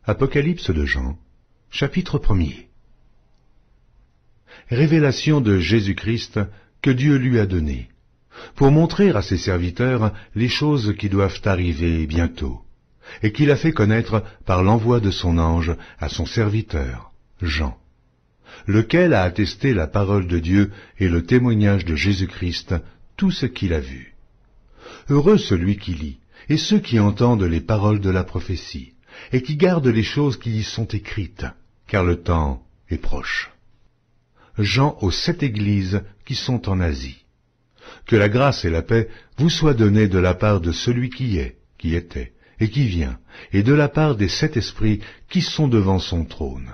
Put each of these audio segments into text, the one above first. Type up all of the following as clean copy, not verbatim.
Apocalypse de Jean, chapitre 1er. Révélation de Jésus-Christ que Dieu lui a donnée, pour montrer à ses serviteurs les choses qui doivent arriver bientôt, et qu'il a fait connaître par l'envoi de son ange à son serviteur, Jean, lequel a attesté la parole de Dieu et le témoignage de Jésus-Christ, tout ce qu'il a vu. Heureux celui qui lit, et ceux qui entendent les paroles de la prophétie, et qui gardent les choses qui y sont écrites, car le temps est proche. Jean aux 7 églises qui sont en Asie. Que la grâce et la paix vous soient données de la part de celui qui est, qui était, et qui vient, et de la part des 7 esprits qui sont devant son trône,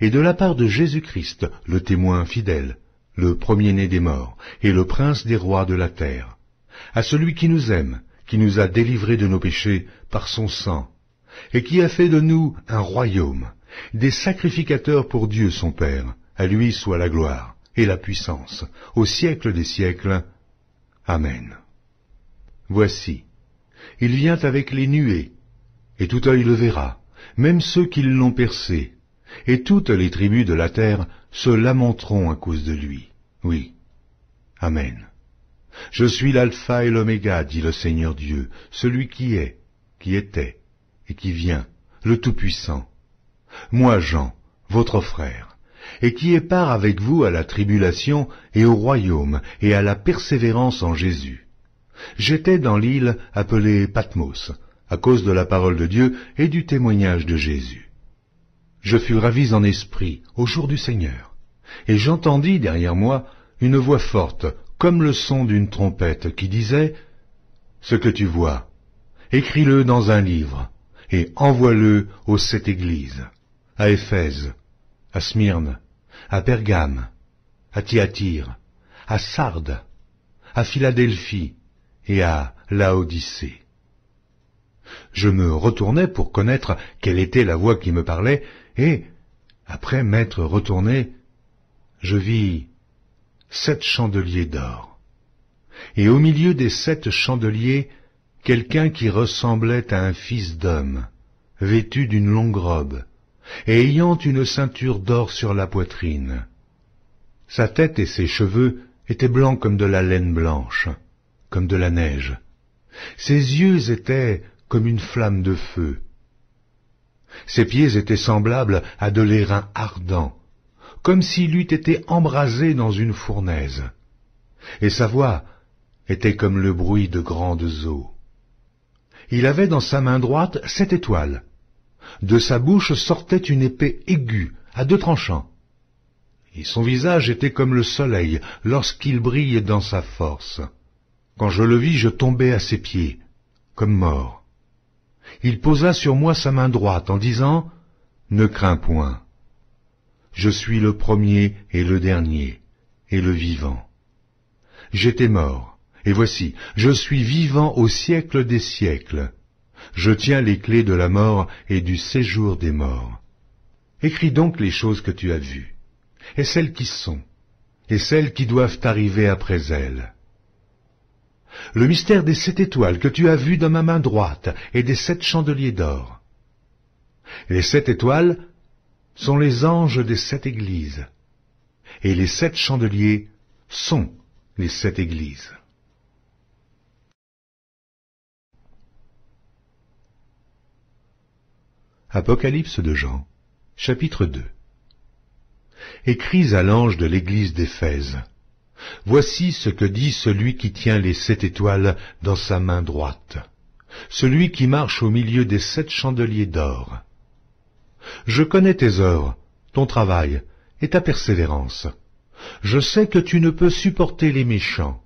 et de la part de Jésus-Christ, le témoin fidèle, le premier-né des morts, et le prince des rois de la terre, à celui qui nous aime, qui nous a délivrés de nos péchés par son sang, et qui a fait de nous un royaume, des sacrificateurs pour Dieu son Père. À lui soit la gloire et la puissance, au siècle des siècles. Amen. Voici, il vient avec les nuées, et tout œil le verra, même ceux qui l'ont percé, et toutes les tribus de la terre se lamenteront à cause de lui. Oui. Amen. Je suis l'alpha et l'oméga, dit le Seigneur Dieu, celui qui est, qui était, et qui vient, le Tout-Puissant. Moi, Jean, votre frère, et qui ai part avec vous à la tribulation et au royaume et à la persévérance en Jésus. J'étais dans l'île appelée Patmos, à cause de la parole de Dieu et du témoignage de Jésus. Je fus ravi en esprit au jour du Seigneur, et j'entendis derrière moi une voix forte, comme le son d'une trompette, qui disait « Ce que tu vois, écris-le dans un livre, et envoie-le aux 7 églises, à Éphèse, à Smyrne, à Pergame, à Thyatire, à Sardes, à Philadelphie et à Laodicée. » Je me retournai pour connaître quelle était la voix qui me parlait, et, après m'être retourné, je vis 7 chandeliers d'or. Et au milieu des 7 chandeliers, quelqu'un qui ressemblait à un fils d'homme, vêtu d'une longue robe, et ayant une ceinture d'or sur la poitrine. Sa tête et ses cheveux étaient blancs comme de la laine blanche, comme de la neige. Ses yeux étaient comme une flamme de feu. Ses pieds étaient semblables à de l'airain ardent, comme s'il eût été embrasé dans une fournaise. Et sa voix était comme le bruit de grandes eaux. Il avait dans sa main droite 7 étoiles. De sa bouche sortait une épée aiguë, à 2 tranchants. Et son visage était comme le soleil lorsqu'il brille dans sa force. Quand je le vis, je tombai à ses pieds, comme mort. Il posa sur moi sa main droite en disant « Ne crains point. Je suis le premier et le dernier, et le vivant. J'étais mort, et voici, je suis vivant au siècle des siècles. Je tiens les clés de la mort et du séjour des morts. Écris donc les choses que tu as vues, et celles qui sont, et celles qui doivent arriver après elles. Le mystère des 7 étoiles que tu as vues dans ma main droite et des 7 chandeliers d'or. Les 7 étoiles sont les anges des 7 églises, et les 7 chandeliers sont les 7 églises. Apocalypse de Jean, chapitre 2. Écris à l'ange de l'église d'Éphèse. Voici ce que dit celui qui tient les 7 étoiles dans sa main droite, celui qui marche au milieu des 7 chandeliers d'or. Je connais tes œuvres, ton travail et ta persévérance. Je sais que tu ne peux supporter les méchants,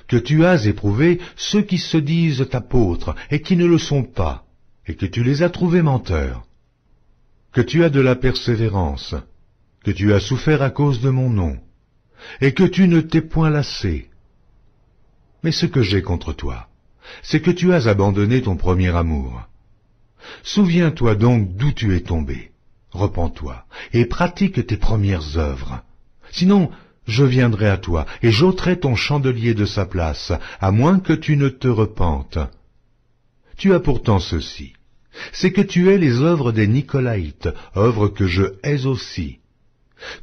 que tu as éprouvé ceux qui se disent apôtres et qui ne le sont pas, et que tu les as trouvés menteurs, que tu as de la persévérance, que tu as souffert à cause de mon nom, et que tu ne t'es point lassé. Mais ce que j'ai contre toi, c'est que tu as abandonné ton premier amour. Souviens-toi donc d'où tu es tombé, repens-toi, et pratique tes premières œuvres. Sinon, je viendrai à toi, et j'ôterai ton chandelier de sa place, à moins que tu ne te repentes. Tu as pourtant ceci, c'est que tu hais les œuvres des Nicolaïtes, œuvres que je hais aussi.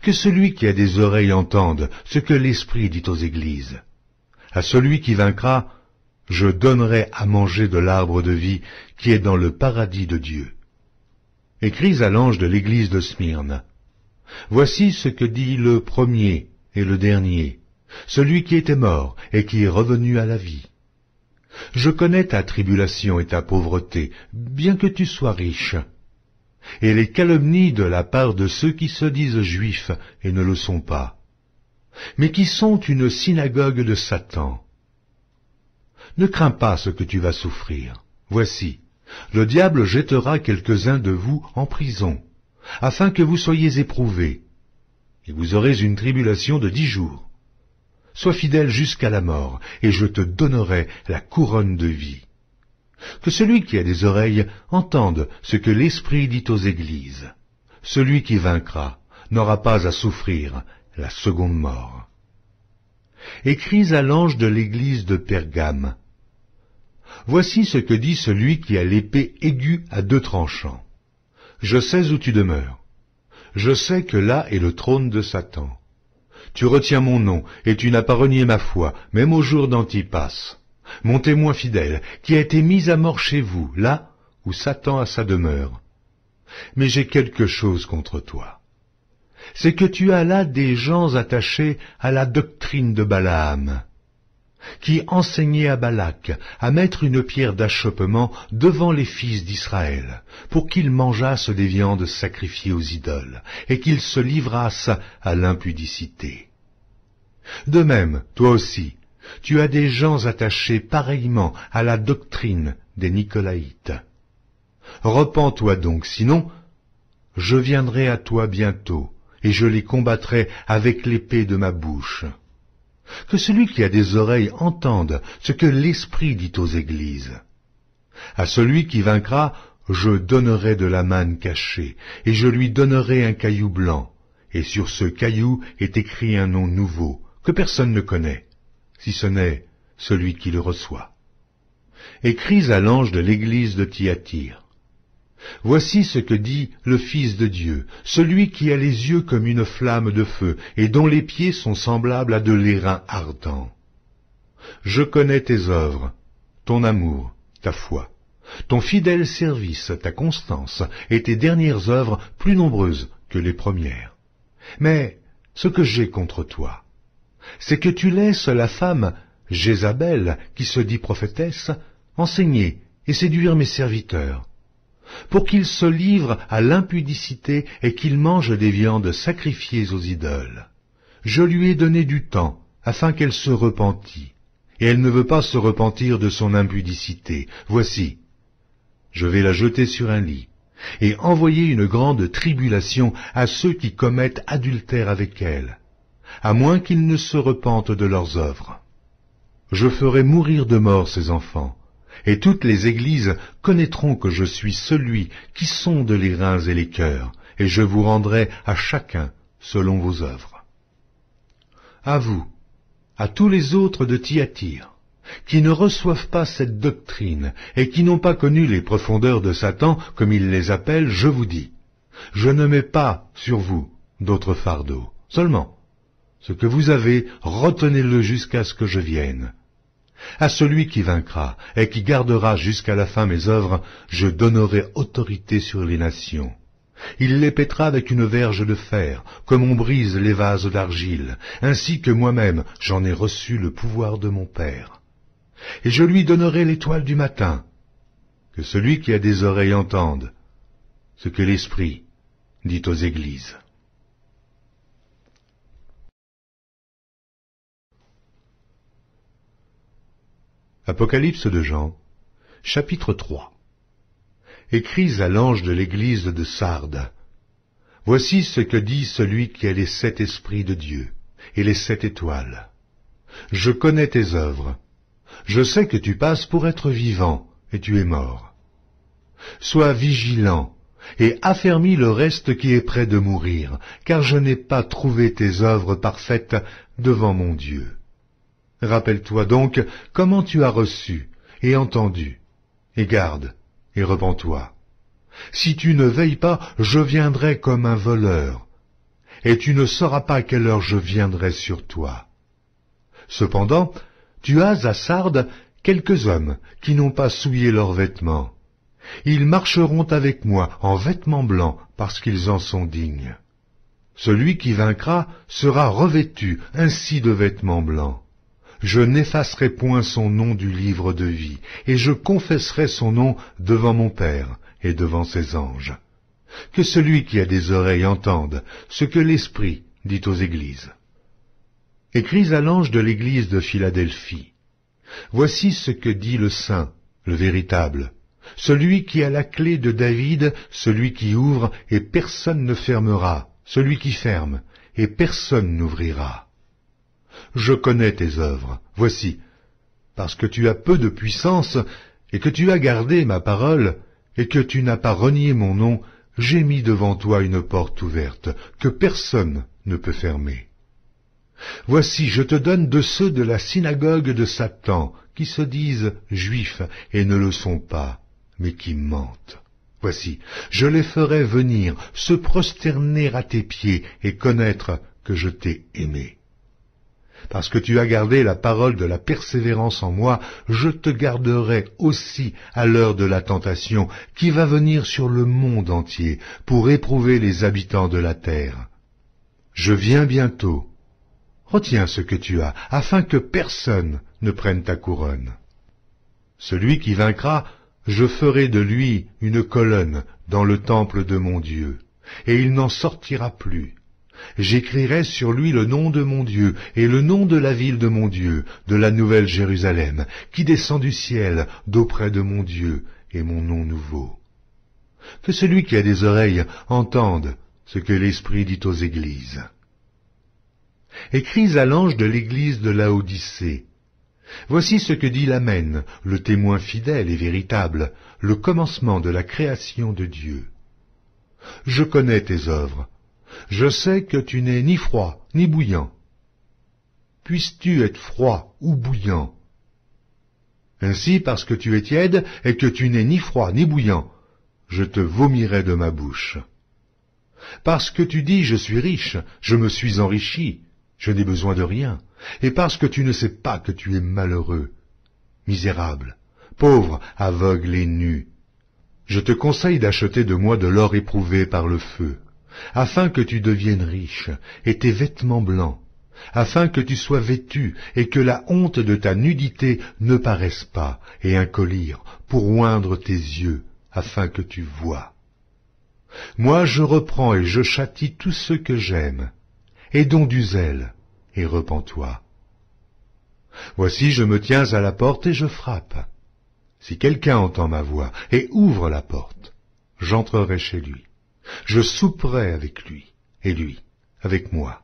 Que celui qui a des oreilles entende ce que l'Esprit dit aux églises. À celui qui vaincra, je donnerai à manger de l'arbre de vie qui est dans le paradis de Dieu. Écris à l'ange de l'église de Smyrne. Voici ce que dit le premier et le dernier, celui qui était mort et qui est revenu à la vie. Je connais ta tribulation et ta pauvreté, bien que tu sois riche, et les calomnies de la part de ceux qui se disent juifs et ne le sont pas, mais qui sont une synagogue de Satan. Ne crains pas ce que tu vas souffrir. Voici, le diable jettera quelques-uns de vous en prison, afin que vous soyez éprouvés, et vous aurez une tribulation de 10 jours. Sois fidèle jusqu'à la mort, et je te donnerai la couronne de vie. Que celui qui a des oreilles entende ce que l'Esprit dit aux églises. Celui qui vaincra n'aura pas à souffrir la seconde mort. Écris à l'ange de l'église de Pergame. Voici ce que dit celui qui a l'épée aiguë à 2 tranchants. Je sais où tu demeures. Je sais que là est le trône de Satan. Tu retiens mon nom, et tu n'as pas renié ma foi, même au jour d'Antipas, mon témoin fidèle, qui a été mis à mort chez vous, là où Satan a sa demeure. Mais j'ai quelque chose contre toi. C'est que tu as là des gens attachés à la doctrine de Balaam, qui enseignait à Balak à mettre une pierre d'achoppement devant les fils d'Israël, pour qu'ils mangeassent des viandes sacrifiées aux idoles, et qu'ils se livrassent à l'impudicité. De même, toi aussi, tu as des gens attachés pareillement à la doctrine des Nicolaïtes. Repens-toi donc, sinon, je viendrai à toi bientôt, et je les combattrai avec l'épée de ma bouche. Que celui qui a des oreilles entende ce que l'Esprit dit aux églises. À celui qui vaincra, je donnerai de la manne cachée, et je lui donnerai un caillou blanc, et sur ce caillou est écrit un nom nouveau, que personne ne connaît, si ce n'est celui qui le reçoit. Écris à l'ange de l'église de Thyatire. Voici ce que dit le Fils de Dieu, celui qui a les yeux comme une flamme de feu, et dont les pieds sont semblables à de l'airain ardent. Je connais tes œuvres, ton amour, ta foi, ton fidèle service, ta constance, et tes dernières œuvres plus nombreuses que les premières. Mais ce que j'ai contre toi, c'est que tu laisses la femme Jézabel, qui se dit prophétesse, enseigner et séduire mes serviteurs, pour qu'ils se livrent à l'impudicité et qu'ils mangent des viandes sacrifiées aux idoles. Je lui ai donné du temps, afin qu'elle se repentît, et elle ne veut pas se repentir de son impudicité. Voici, je vais la jeter sur un lit, et envoyer une grande tribulation à ceux qui commettent adultère avec elle, à moins qu'ils ne se repentent de leurs œuvres. Je ferai mourir de mort ces enfants, et toutes les églises connaîtront que je suis celui qui sonde les reins et les cœurs, et je vous rendrai à chacun selon vos œuvres. À vous, à tous les autres de Thyatire, qui ne reçoivent pas cette doctrine, et qui n'ont pas connu les profondeurs de Satan, comme il les appelle, je vous dis, je ne mets pas sur vous d'autres fardeaux, seulement, ce que vous avez, retenez-le jusqu'à ce que je vienne. À celui qui vaincra et qui gardera jusqu'à la fin mes œuvres, je donnerai autorité sur les nations. Il les pètera avec une verge de fer, comme on brise les vases d'argile, ainsi que moi-même j'en ai reçu le pouvoir de mon Père. Et je lui donnerai l'étoile du matin. Que celui qui a des oreilles entende ce que l'Esprit dit aux églises. Apocalypse de Jean, chapitre 3. Écris à l'ange de l'église de Sardes. Voici ce que dit celui qui a les 7 esprits de Dieu et les 7 étoiles. Je connais tes œuvres. Je sais que tu passes pour être vivant, et tu es mort. Sois vigilant, et affermis le reste qui est près de mourir, car je n'ai pas trouvé tes œuvres parfaites devant mon Dieu. Rappelle-toi donc comment tu as reçu et entendu, et garde, et repens-toi. Si tu ne veilles pas, je viendrai comme un voleur, et tu ne sauras pas à quelle heure je viendrai sur toi. Cependant, tu as à Sardes quelques hommes qui n'ont pas souillé leurs vêtements. Ils marcheront avec moi en vêtements blancs, parce qu'ils en sont dignes. Celui qui vaincra sera revêtu ainsi de vêtements blancs. Je n'effacerai point son nom du livre de vie, et je confesserai son nom devant mon Père et devant ses anges. Que celui qui a des oreilles entende ce que l'Esprit dit aux églises. Écris à l'ange de l'église de Philadelphie. Voici ce que dit le Saint, le véritable, celui qui a la clé de David, celui qui ouvre et personne ne fermera, celui qui ferme et personne n'ouvrira. Je connais tes œuvres, voici, parce que tu as peu de puissance et que tu as gardé ma parole et que tu n'as pas renié mon nom, j'ai mis devant toi une porte ouverte que personne ne peut fermer. Voici, je te donne de ceux de la synagogue de Satan, qui se disent juifs et ne le sont pas, mais qui mentent. Voici, je les ferai venir, se prosterner à tes pieds et connaître que je t'ai aimé. Parce que tu as gardé la parole de la persévérance en moi, je te garderai aussi à l'heure de la tentation qui va venir sur le monde entier pour éprouver les habitants de la terre. Je viens bientôt. Retiens ce que tu as, afin que personne ne prenne ta couronne. Celui qui vaincra, je ferai de lui une colonne dans le temple de mon Dieu, et il n'en sortira plus. J'écrirai sur lui le nom de mon Dieu et le nom de la ville de mon Dieu, de la nouvelle Jérusalem, qui descend du ciel d'auprès de mon Dieu et mon nom nouveau. Que celui qui a des oreilles entende ce que l'Esprit dit aux églises. Écris à l'ange de l'église de Laodicée. Voici ce que dit l'Amen, le témoin fidèle et véritable, le commencement de la création de Dieu. Je connais tes œuvres. Je sais que tu n'es ni froid ni bouillant. Puisses-tu être froid ou bouillant? Ainsi, parce que tu es tiède et que tu n'es ni froid ni bouillant, je te vomirai de ma bouche. Parce que tu dis, je suis riche, je me suis enrichi, je n'ai besoin de rien, et parce que tu ne sais pas que tu es malheureux, misérable, pauvre, aveugle et nu, je te conseille d'acheter de moi de l'or éprouvé par le feu, afin que tu deviennes riche, et tes vêtements blancs, afin que tu sois vêtu, et que la honte de ta nudité ne paraisse pas, et un collier pour oindre tes yeux, afin que tu voies. Moi je reprends et je châtie tous ceux que j'aime. Aie donc du zèle, et repens-toi. Voici, je me tiens à la porte et je frappe. Si quelqu'un entend ma voix et ouvre la porte, j'entrerai chez lui. Je souperai avec lui, et lui avec moi.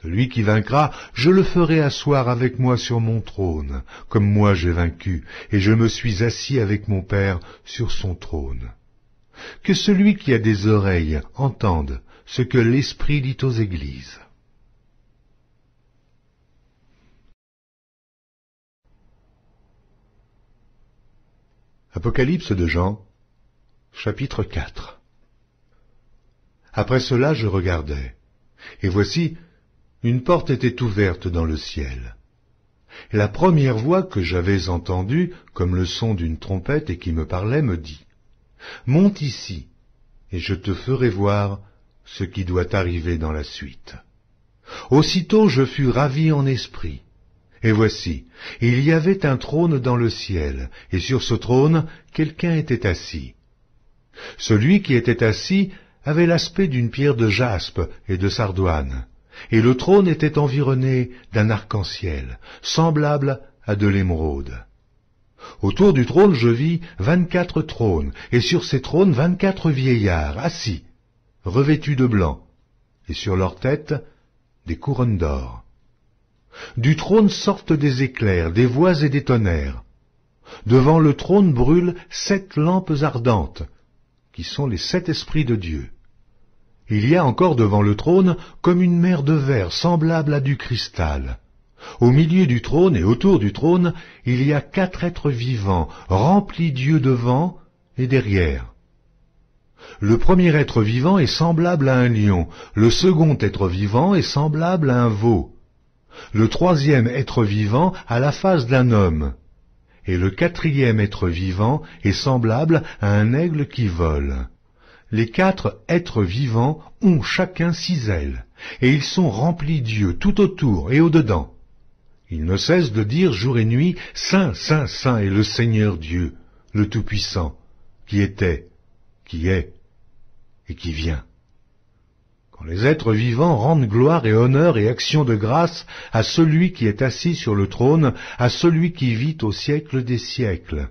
Celui qui vaincra, je le ferai asseoir avec moi sur mon trône, comme moi j'ai vaincu, et je me suis assis avec mon Père sur son trône. Que celui qui a des oreilles entende ce que l'Esprit dit aux églises. Apocalypse de Jean, chapitre 4. Après cela je regardai, et voici, une porte était ouverte dans le ciel. Et la première voix que j'avais entendue, comme le son d'une trompette et qui me parlait, me dit, « Monte ici, et je te ferai voir ce qui doit arriver dans la suite. » Aussitôt je fus ravi en esprit, et voici, il y avait un trône dans le ciel, et sur ce trône quelqu'un était assis. Celui qui était assis avait l'aspect d'une pierre de jaspe et de sardoine, et le trône était environné d'un arc-en-ciel, semblable à de l'émeraude. Autour du trône je vis 24 trônes, et sur ces trônes 24 vieillards assis, revêtus de blanc, et sur leurs têtes des couronnes d'or. Du trône sortent des éclairs, des voix et des tonnerres. Devant le trône brûlent 7 lampes ardentes, qui sont les 7 esprits de Dieu. Il y a encore devant le trône comme une mer de verre semblable à du cristal. Au milieu du trône et autour du trône, il y a 4 êtres vivants, remplis d'yeux devant et derrière, Le premier être vivant est semblable à un lion, le second être vivant est semblable à un veau, le troisième être vivant a la face d'un homme, et le quatrième être vivant est semblable à un aigle qui vole. Les 4 êtres vivants ont chacun 6 ailes, et ils sont remplis d'yeux tout autour et au-dedans. Ils ne cessent de dire jour et nuit, « Saint, Saint, Saint est le Seigneur Dieu, le Tout-Puissant, qui était, qui est et qui vient. » Quand les êtres vivants rendent gloire et honneur et action de grâce à celui qui est assis sur le trône, à celui qui vit au siècle des siècles.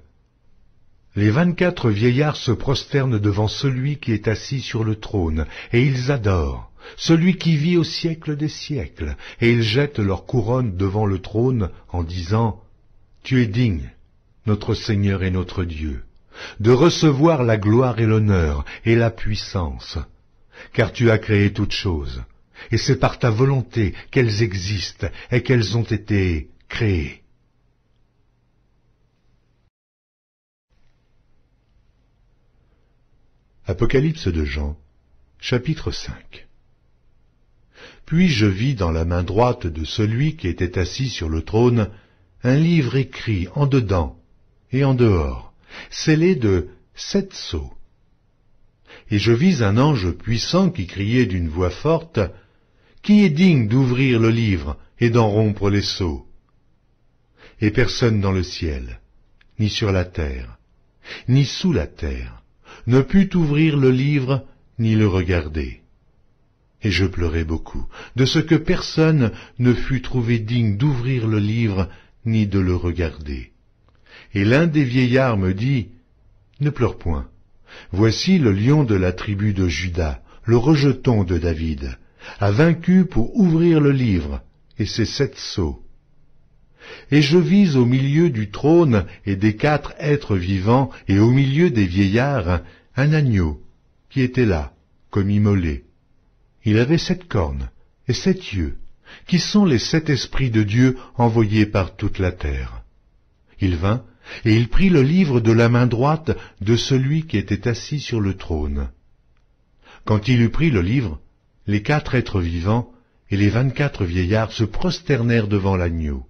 Les 24 vieillards se prosternent devant celui qui est assis sur le trône, et ils adorent, celui qui vit au siècle des siècles, et ils jettent leur couronne devant le trône en disant « Tu es digne, notre Seigneur et notre Dieu, de recevoir la gloire et l'honneur et la puissance, car tu as créé toutes choses, et c'est par ta volonté qu'elles existent et qu'elles ont été créées. » Apocalypse de Jean, chapitre 5. Puis je vis dans la main droite de celui qui était assis sur le trône un livre écrit en dedans et en dehors, scellé de 7 sceaux. Et je vis un ange puissant qui criait d'une voix forte, « Qui est digne d'ouvrir le livre et d'en rompre les sceaux ?» Et personne dans le ciel, ni sur la terre, ni sous la terre, ne put ouvrir le livre ni le regarder. Et je pleurai beaucoup, de ce que personne ne fut trouvé digne d'ouvrir le livre ni de le regarder. Et l'un des vieillards me dit, « Ne pleure point, voici le lion de la tribu de Juda, le rejeton de David, a vaincu pour ouvrir le livre et ses 7 sceaux. » Et je vis au milieu du trône et des 4 êtres vivants et au milieu des vieillards un agneau qui était là, comme immolé. Il avait 7 cornes et 7 yeux, qui sont les 7 esprits de Dieu envoyés par toute la terre. Il vint et il prit le livre de la main droite de celui qui était assis sur le trône. Quand il eut pris le livre, les 4 êtres vivants et les 24 vieillards se prosternèrent devant l'agneau,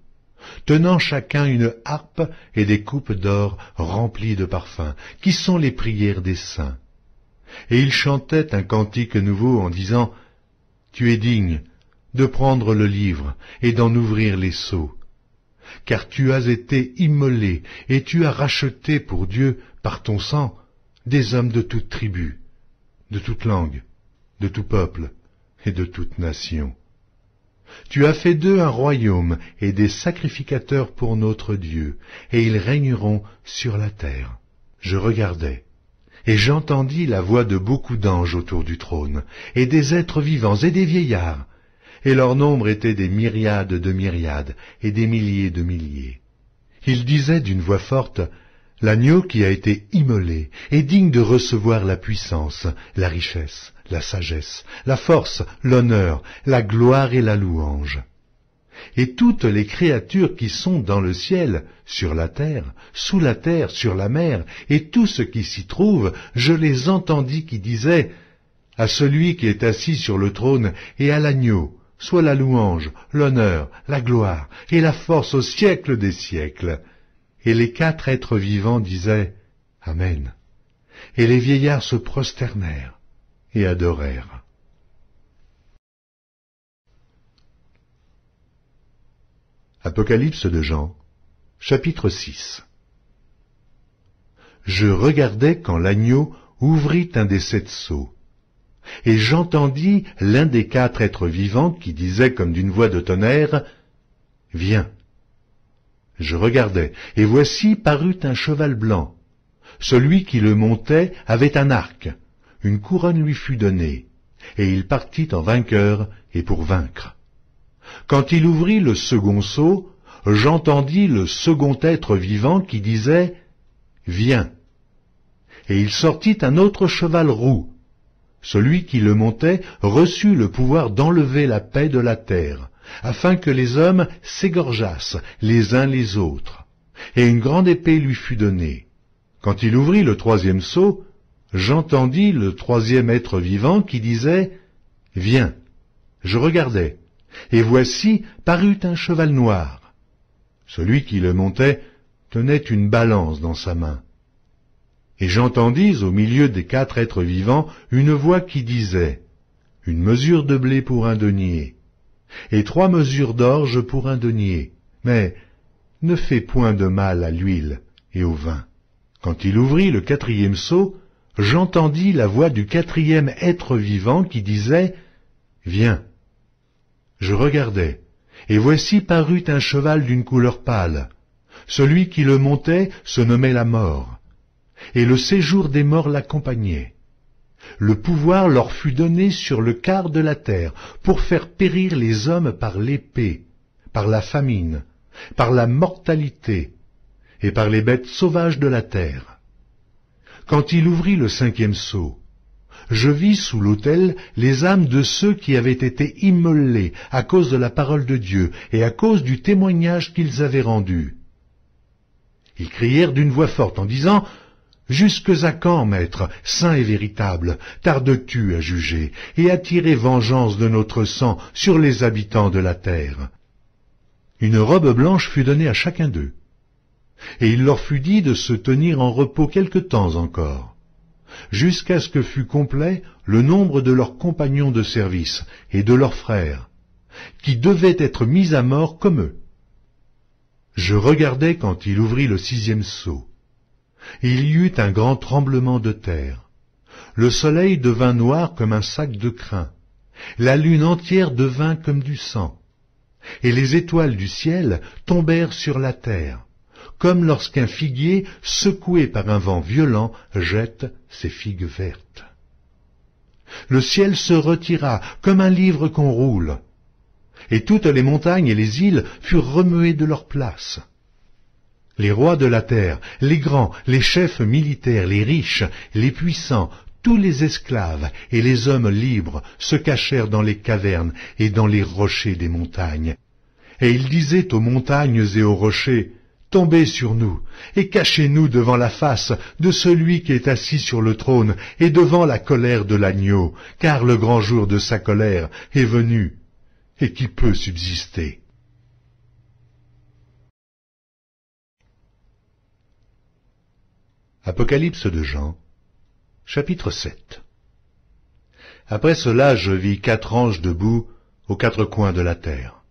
tenant chacun une harpe et des coupes d'or remplies de parfums, qui sont les prières des saints. Et ils chantaient un cantique nouveau en disant, « Tu es digne de prendre le livre et d'en ouvrir les sceaux, car tu as été immolé et tu as racheté pour Dieu par ton sang des hommes de toute tribu, de toute langue, de tout peuple et de toute nation. Tu as fait d'eux un royaume et des sacrificateurs pour notre Dieu, et ils régneront sur la terre. » Je regardai, et j'entendis la voix de beaucoup d'anges autour du trône, et des êtres vivants et des vieillards, et leur nombre était des myriades de myriades et des milliers de milliers. Ils disaient d'une voix forte, « L'agneau qui a été immolé est digne de recevoir la puissance, la richesse, la sagesse, la force, l'honneur, la gloire et la louange. » Et toutes les créatures qui sont dans le ciel, sur la terre, sous la terre, sur la mer, et tout ce qui s'y trouve, je les entendis qui disaient, « À celui qui est assis sur le trône et à l'agneau, soit la louange, l'honneur, la gloire et la force au siècle des siècles. » Et les 4 êtres vivants disaient « Amen. » Et les vieillards se prosternèrent et adorèrent. Apocalypse de Jean, chapitre 6. Je regardais quand l'agneau ouvrit un des 7 sceaux, et j'entendis l'un des 4 êtres vivants qui disait comme d'une voix de tonnerre, « Viens. » Je regardai, et voici parut un cheval blanc. Celui qui le montait avait un arc, une couronne lui fut donnée, et il partit en vainqueur et pour vaincre. Quand il ouvrit le second sceau, j'entendis le second être vivant qui disait « Viens !» Et il sortit un autre cheval roux. Celui qui le montait reçut le pouvoir d'enlever la paix de la terre, afin que les hommes s'égorgeassent les uns les autres. Et une grande épée lui fut donnée. Quand il ouvrit le 3e sceau, j'entendis le troisième être vivant qui disait « Viens ». Je regardai, et voici parut un cheval noir. Celui qui le montait tenait une balance dans sa main. Et j'entendis au milieu des 4 êtres vivants une voix qui disait « Une mesure de blé pour un denier, et 3 mesures d'orge pour un denier, mais ne fais point de mal à l'huile et au vin. » Quand il ouvrit le 4e seau, j'entendis la voix du 4e être vivant qui disait « Viens ». Je regardai, et voici parut un cheval d'une couleur pâle. Celui qui le montait se nommait la mort, et le séjour des morts l'accompagnait. Le pouvoir leur fut donné sur le quart de la terre, pour faire périr les hommes par l'épée, par la famine, par la mortalité, et par les bêtes sauvages de la terre. Quand il ouvrit le 5e seau, je vis sous l'autel les âmes de ceux qui avaient été immolés à cause de la parole de Dieu et à cause du témoignage qu'ils avaient rendu. Ils crièrent d'une voix forte en disant « Jusques à quand, Maître, saint et véritable, tardes-tu à juger et à tirer vengeance de notre sang sur les habitants de la terre ?» Une robe blanche fut donnée à chacun d'eux, et il leur fut dit de se tenir en repos quelque temps encore, jusqu'à ce que fût complet le nombre de leurs compagnons de service et de leurs frères, qui devaient être mis à mort comme eux. Je regardai quand il ouvrit le 6e seau, et il y eut un grand tremblement de terre. Le soleil devint noir comme un sac de crin, la lune entière devint comme du sang, et les étoiles du ciel tombèrent sur la terre, comme lorsqu'un figuier, secoué par un vent violent, jette ses figues vertes. Le ciel se retira comme un livre qu'on roule, et toutes les montagnes et les îles furent remuées de leur place. Les rois de la terre, les grands, les chefs militaires, les riches, les puissants, tous les esclaves et les hommes libres se cachèrent dans les cavernes et dans les rochers des montagnes. Et ils disaient aux montagnes et aux rochers, « Tombez sur nous, et cachez-nous devant la face de celui qui est assis sur le trône et devant la colère de l'agneau, car le grand jour de sa colère est venu, et qui peut subsister. » Apocalypse de Jean, chapitre 7. Après cela, je vis 4 anges debout aux 4 coins de la terre.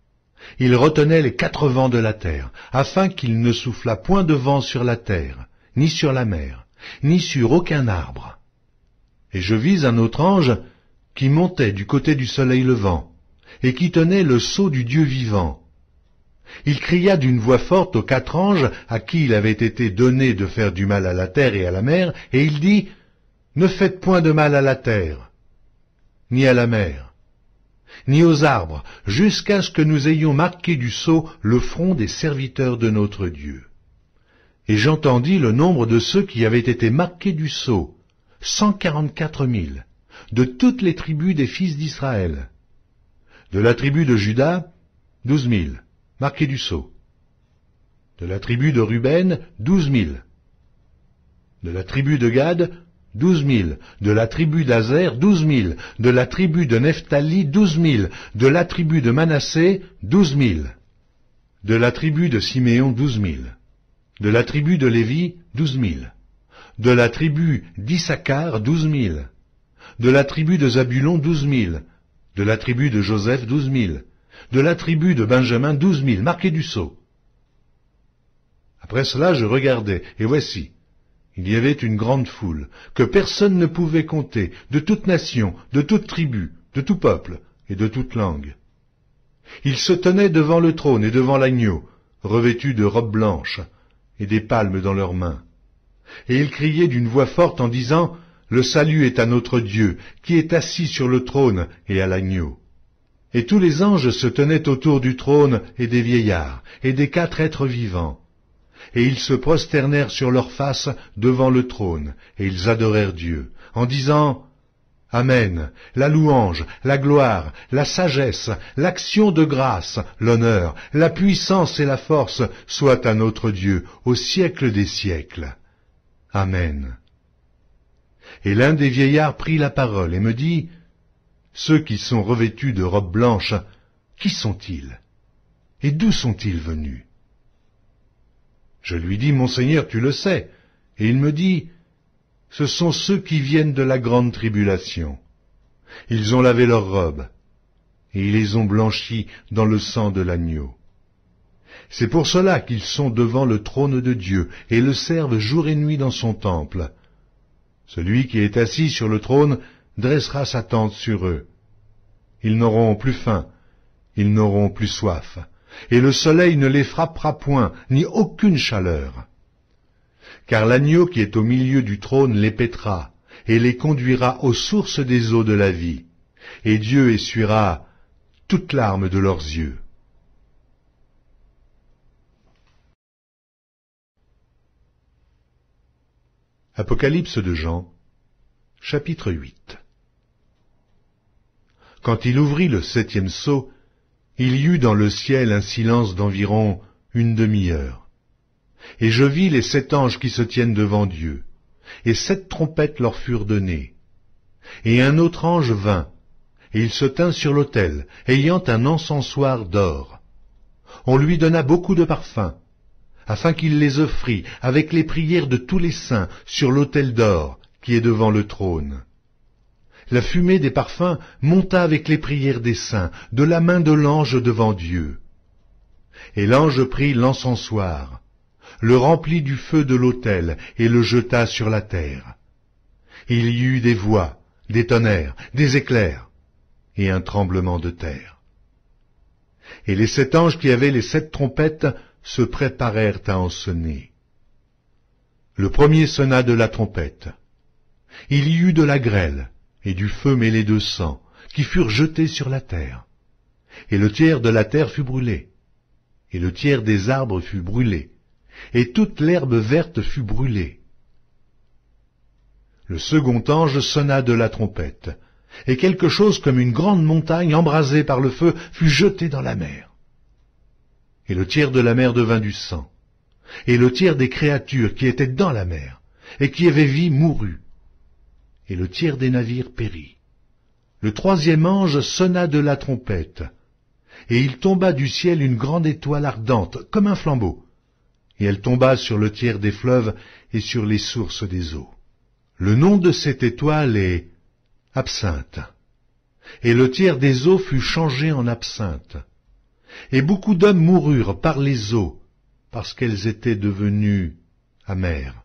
Ils retenaient les 4 vents de la terre, afin qu'il ne soufflât point de vent sur la terre, ni sur la mer, ni sur aucun arbre. Et je vis un autre ange qui montait du côté du soleil levant, et qui tenait le sceau du Dieu vivant. Il cria d'une voix forte aux 4 anges à qui il avait été donné de faire du mal à la terre et à la mer, et il dit, « Ne faites point de mal à la terre, ni à la mer, ni aux arbres, jusqu'à ce que nous ayons marqué du sceau le front des serviteurs de notre Dieu. » Et j'entendis le nombre de ceux qui avaient été marqués du sceau, 144 000, de toutes les tribus des fils d'Israël. De la tribu de Juda, 12 000, marqués du sceau. De la tribu de Ruben, 12 000. De la tribu de Gad, 12 000, de la tribu d'Azer, 12 000, de la tribu de Nephtali, 12 000, de la tribu de Manassé, 12 000, de la tribu de Siméon, 12 000, de la tribu de Lévi, 12 000, de la tribu d'Issachar, 12 000, de la tribu de Zabulon, 12 000, de la tribu de Joseph, 12 000, de la tribu de Benjamin, 12 000, marqués du sceau. Après cela, je regardai, et voici, il y avait une grande foule, que personne ne pouvait compter, de toute nation, de toute tribu, de tout peuple et de toute langue. Ils se tenaient devant le trône et devant l'agneau, revêtus de robes blanches et des palmes dans leurs mains. Et ils criaient d'une voix forte en disant, « Le salut est à notre Dieu, qui est assis sur le trône et à l'agneau. » Et tous les anges se tenaient autour du trône et des vieillards et des 4 êtres vivants. Et ils se prosternèrent sur leurs faces devant le trône, et ils adorèrent Dieu, en disant « Amen, la louange, la gloire, la sagesse, l'action de grâce, l'honneur, la puissance et la force soient à notre Dieu au siècle des siècles. Amen. » Et l'un des vieillards prit la parole et me dit, « Ceux qui sont revêtus de robes blanches, qui sont-ils? Et d'où sont-ils venus ?» Je lui dis, « Monseigneur, tu le sais. » Et il me dit, « Ce sont ceux qui viennent de la grande tribulation. Ils ont lavé leurs robes, et ils les ont blanchies dans le sang de l'agneau. C'est pour cela qu'ils sont devant le trône de Dieu, et le servent jour et nuit dans son temple. Celui qui est assis sur le trône dressera sa tente sur eux. Ils n'auront plus faim, ils n'auront plus soif, et le soleil ne les frappera point, ni aucune chaleur. Car l'agneau qui est au milieu du trône les paîtra, et les conduira aux sources des eaux de la vie, et Dieu essuiera toute larme de leurs yeux. Apocalypse de Jean, chapitre 8. Quand il ouvrit le 7e sceau, il y eut dans le ciel un silence d'environ une demi-heure. Et je vis les 7 anges qui se tiennent devant Dieu, et 7 trompettes leur furent données. Et un autre ange vint, et il se tint sur l'autel, ayant un encensoir d'or. On lui donna beaucoup de parfums, afin qu'il les offrît avec les prières de tous les saints sur l'autel d'or qui est devant le trône. La fumée des parfums monta avec les prières des saints de la main de l'ange devant Dieu. Et l'ange prit l'encensoir, le remplit du feu de l'autel et le jeta sur la terre. Il y eut des voix, des tonnerres, des éclairs et un tremblement de terre. Et les 7 anges qui avaient les 7 trompettes se préparèrent à en sonner. Le premier sonna de la trompette. Il y eut de la grêle et du feu mêlé de sang, qui furent jetés sur la terre. Et le tiers de la terre fut brûlé, et le tiers des arbres fut brûlé, et toute l'herbe verte fut brûlée. Le second ange sonna de la trompette, et quelque chose comme une grande montagne embrasée par le feu fut jetée dans la mer. Et le tiers de la mer devint du sang, et le tiers des créatures qui étaient dans la mer, et qui avaient vie mourut, et le tiers des navires périt. Le troisième ange sonna de la trompette, et il tomba du ciel une grande étoile ardente, comme un flambeau, et elle tomba sur le tiers des fleuves et sur les sources des eaux. Le nom de cette étoile est Absinthe, et le tiers des eaux fut changé en absinthe. Et beaucoup d'hommes moururent par les eaux, parce qu'elles étaient devenues amères.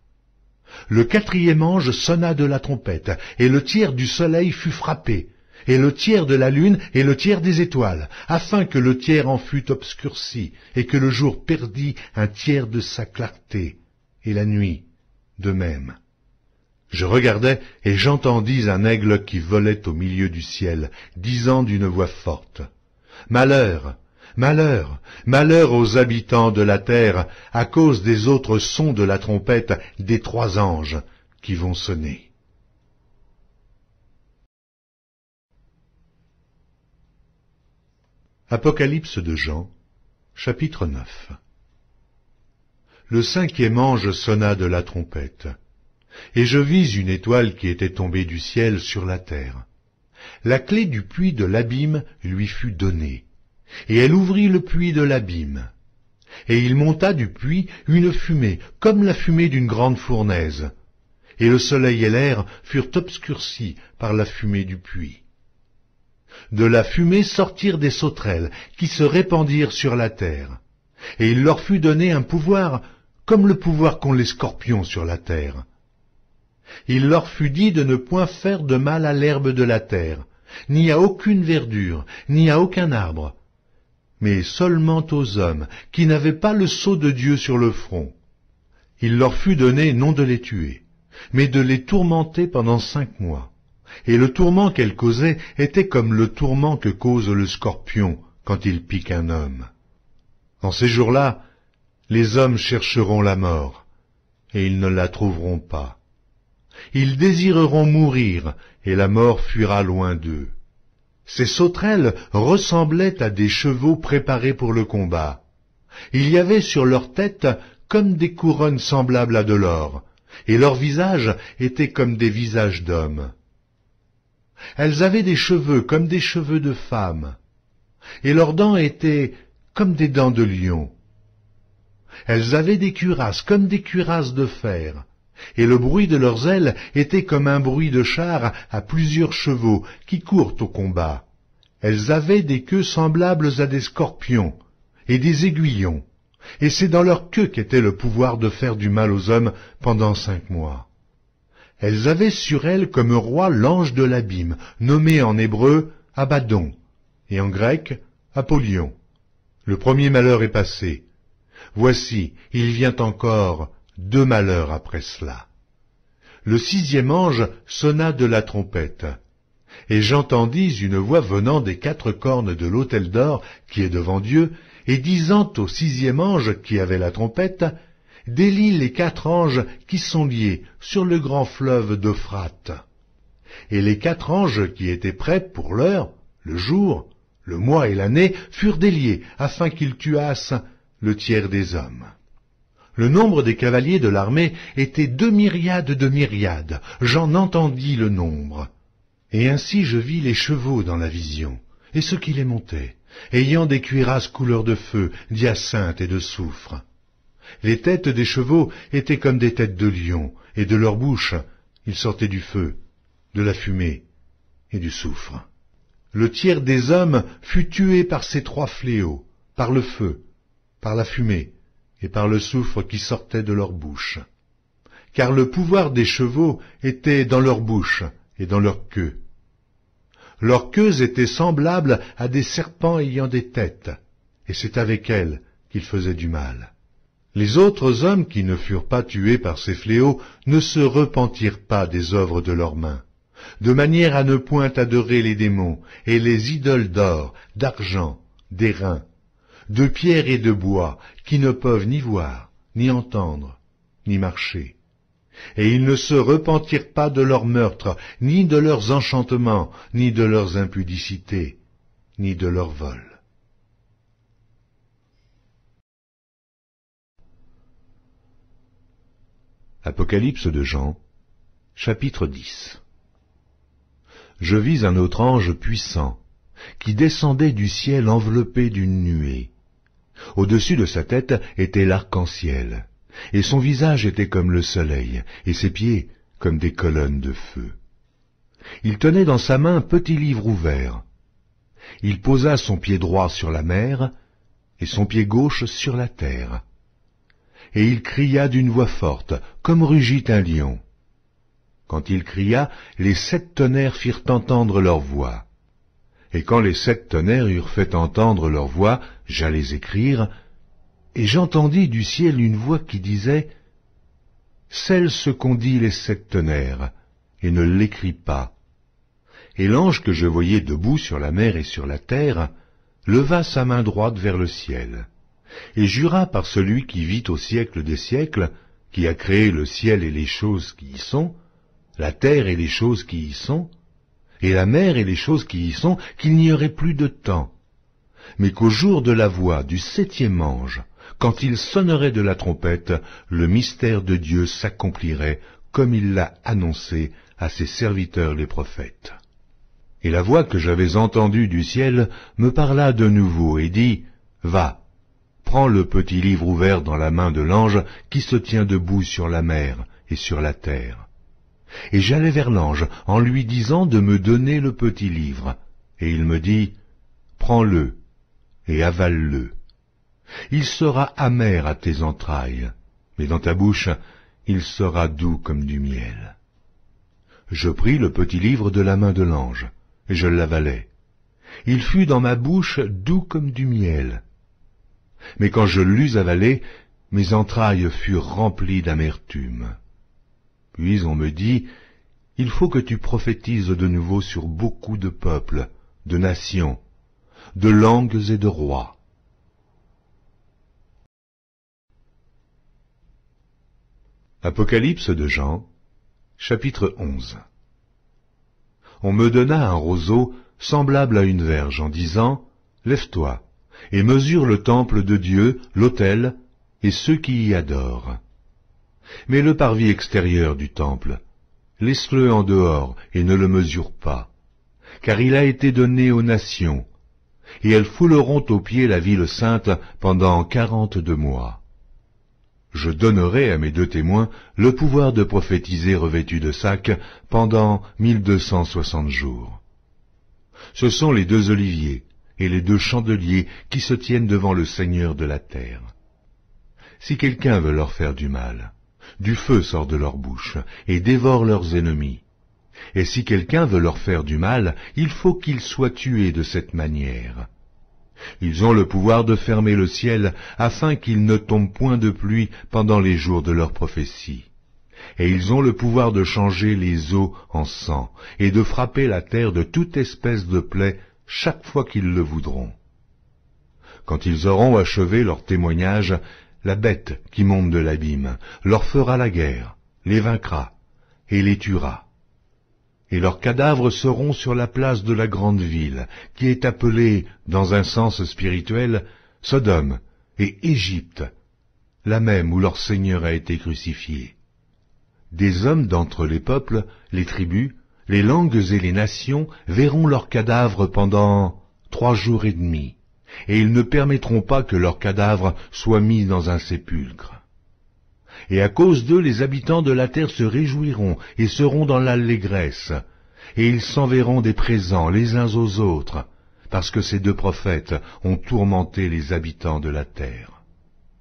Le quatrième ange sonna de la trompette, et le tiers du soleil fut frappé, et le tiers de la lune, et le tiers des étoiles, afin que le tiers en fût obscurci, et que le jour perdît un tiers de sa clarté, et la nuit de même. Je regardai, et j'entendis un aigle qui volait au milieu du ciel, disant d'une voix forte, « Malheur! Malheur, malheur aux habitants de la terre, à cause des autres sons de la trompette des 3 anges qui vont sonner. » Apocalypse de Jean, chapitre 9. Le 5e ange sonna de la trompette, et je vis une étoile qui était tombée du ciel sur la terre. La clé du puits de l'abîme lui fut donnée, et elle ouvrit le puits de l'abîme. Et il monta du puits une fumée, comme la fumée d'une grande fournaise, et le soleil et l'air furent obscurcis par la fumée du puits. De la fumée sortirent des sauterelles, qui se répandirent sur la terre, et il leur fut donné un pouvoir, comme le pouvoir qu'ont les scorpions sur la terre. Il leur fut dit de ne point faire de mal à l'herbe de la terre, ni à aucune verdure, ni à aucun arbre, mais seulement aux hommes qui n'avaient pas le sceau de Dieu sur le front. Il leur fut donné non de les tuer, mais de les tourmenter pendant 5 mois. Et le tourment qu'elles causaient était comme le tourment que cause le scorpion quand il pique un homme. En ces jours-là, les hommes chercheront la mort, et ils ne la trouveront pas. Ils désireront mourir, et la mort fuira loin d'eux. Ces sauterelles ressemblaient à des chevaux préparés pour le combat. Il y avait sur leur tête comme des couronnes semblables à de l'or, et leurs visages étaient comme des visages d'hommes. Elles avaient des cheveux comme des cheveux de femmes, et leurs dents étaient comme des dents de lion. Elles avaient des cuirasses comme des cuirasses de fer, et le bruit de leurs ailes était comme un bruit de chars à plusieurs chevaux qui courent au combat. Elles avaient des queues semblables à des scorpions, et des aiguillons, et c'est dans leur queue qu'était le pouvoir de faire du mal aux hommes pendant 5 mois. Elles avaient sur elles comme roi l'ange de l'abîme, nommé en hébreu Abaddon, et en grec Apollyon. Le premier malheur est passé. Voici, il vient encore 2 malheurs après cela. Le 6e ange sonna de la trompette, et j'entendis une voix venant des 4 cornes de l'autel d'or qui est devant Dieu, et disant au 6e ange qui avait la trompette, « Délie les 4 anges qui sont liés sur le grand fleuve d'Euphrate. » Et les 4 anges qui étaient prêts pour l'heure, le jour, le mois et l'année furent déliés, afin qu'ils tuassent le tiers des hommes. Le nombre des cavaliers de l'armée était 2 myriades de myriades, j'en entendis le nombre. Et ainsi je vis les chevaux dans la vision, et ceux qui les montaient, ayant des cuirasses couleur de feu, d'hyacinthe et de soufre. Les têtes des chevaux étaient comme des têtes de lions, et de leur bouche il sortait du feu, de la fumée et du soufre. Le tiers des hommes fut tué par ces 3 fléaux, par le feu, par la fumée et par le soufre qui sortait de leur bouche. Car le pouvoir des chevaux était dans leur bouche et dans leur queue. Leurs queues étaient semblables à des serpents ayant des têtes, et c'est avec elles qu'ils faisaient du mal. Les autres hommes qui ne furent pas tués par ces fléaux ne se repentirent pas des œuvres de leurs mains, de manière à ne point adorer les démons et les idoles d'or, d'argent, d'airain, de pierre et de bois, qui ne peuvent ni voir, ni entendre, ni marcher. Et ils ne se repentirent pas de leurs meurtres, ni de leurs enchantements, ni de leurs impudicités, ni de leurs vols. Apocalypse de Jean, chapitre 10. Je vis un autre ange puissant, qui descendait du ciel enveloppé d'une nuée. Au-dessus de sa tête était l'arc-en-ciel, et son visage était comme le soleil, et ses pieds comme des colonnes de feu. Il tenait dans sa main un petit livre ouvert. Il posa son pied droit sur la mer, et son pied gauche sur la terre. Et il cria d'une voix forte, comme rugit un lion. Quand il cria, les 7 tonnerres firent entendre leur voix. Et quand les 7 tonnerres eurent fait entendre leur voix, j'allais écrire, et j'entendis du ciel une voix qui disait, « Scelle ce qu'ont dit les 7 tonnerres, et ne l'écris pas. » Et l'ange que je voyais debout sur la mer et sur la terre, leva sa main droite vers le ciel, et jura par celui qui vit au siècle des siècles, qui a créé le ciel et les choses qui y sont, la terre et les choses qui y sont, et la mer et les choses qui y sont, qu'il n'y aurait plus de temps, mais qu'au jour de la voix du 7e ange, quand il sonnerait de la trompette, le mystère de Dieu s'accomplirait comme il l'a annoncé à ses serviteurs les prophètes. Et la voix que j'avais entendue du ciel me parla de nouveau et dit, « Va, prends le petit livre ouvert dans la main de l'ange qui se tient debout sur la mer et sur la terre. » Et j'allai vers l'ange en lui disant de me donner le petit livre. Et il me dit, « Prends-le et avale-le. Il sera amer à tes entrailles, mais dans ta bouche, il sera doux comme du miel. » Je pris le petit livre de la main de l'ange, et je l'avalai. Il fut dans ma bouche doux comme du miel. Mais quand je l'eus avalé, mes entrailles furent remplies d'amertume. Puis on me dit, « Il faut que tu prophétises de nouveau sur beaucoup de peuples, de nations, de langues et de rois. » Apocalypse de Jean, chapitre 11. On me donna un roseau semblable à une verge en disant, « Lève-toi, et mesure le temple de Dieu, l'autel, et ceux qui y adorent. » mais le parvis extérieur du temple, laisse-le en dehors et ne le mesure pas, car il a été donné aux nations, et elles fouleront aux pieds la ville sainte pendant 42 mois. Je donnerai à mes 2 témoins le pouvoir de prophétiser revêtus de sac pendant 1260 jours. Ce sont les 2 oliviers et les 2 chandeliers qui se tiennent devant le Seigneur de la terre. Si quelqu'un veut leur faire du mal, du feu sort de leur bouche et dévore leurs ennemis. Et si quelqu'un veut leur faire du mal, il faut qu'ils soient tués de cette manière. Ils ont le pouvoir de fermer le ciel afin qu'il ne tombe point de pluie pendant les jours de leur prophétie. Et ils ont le pouvoir de changer les eaux en sang et de frapper la terre de toute espèce de plaie chaque fois qu'ils le voudront. Quand ils auront achevé leur témoignage, la bête qui monte de l'abîme leur fera la guerre, les vaincra et les tuera. Et leurs cadavres seront sur la place de la grande ville, qui est appelée, dans un sens spirituel, Sodome et Égypte, la même où leur Seigneur a été crucifié. Des hommes d'entre les peuples, les tribus, les langues et les nations verront leurs cadavres pendant 3 jours et demi, et ils ne permettront pas que leurs cadavres soient mis dans un sépulcre. Et à cause d'eux, les habitants de la terre se réjouiront et seront dans l'allégresse, et ils s'enverront des présents les uns aux autres, parce que ces 2 prophètes ont tourmenté les habitants de la terre.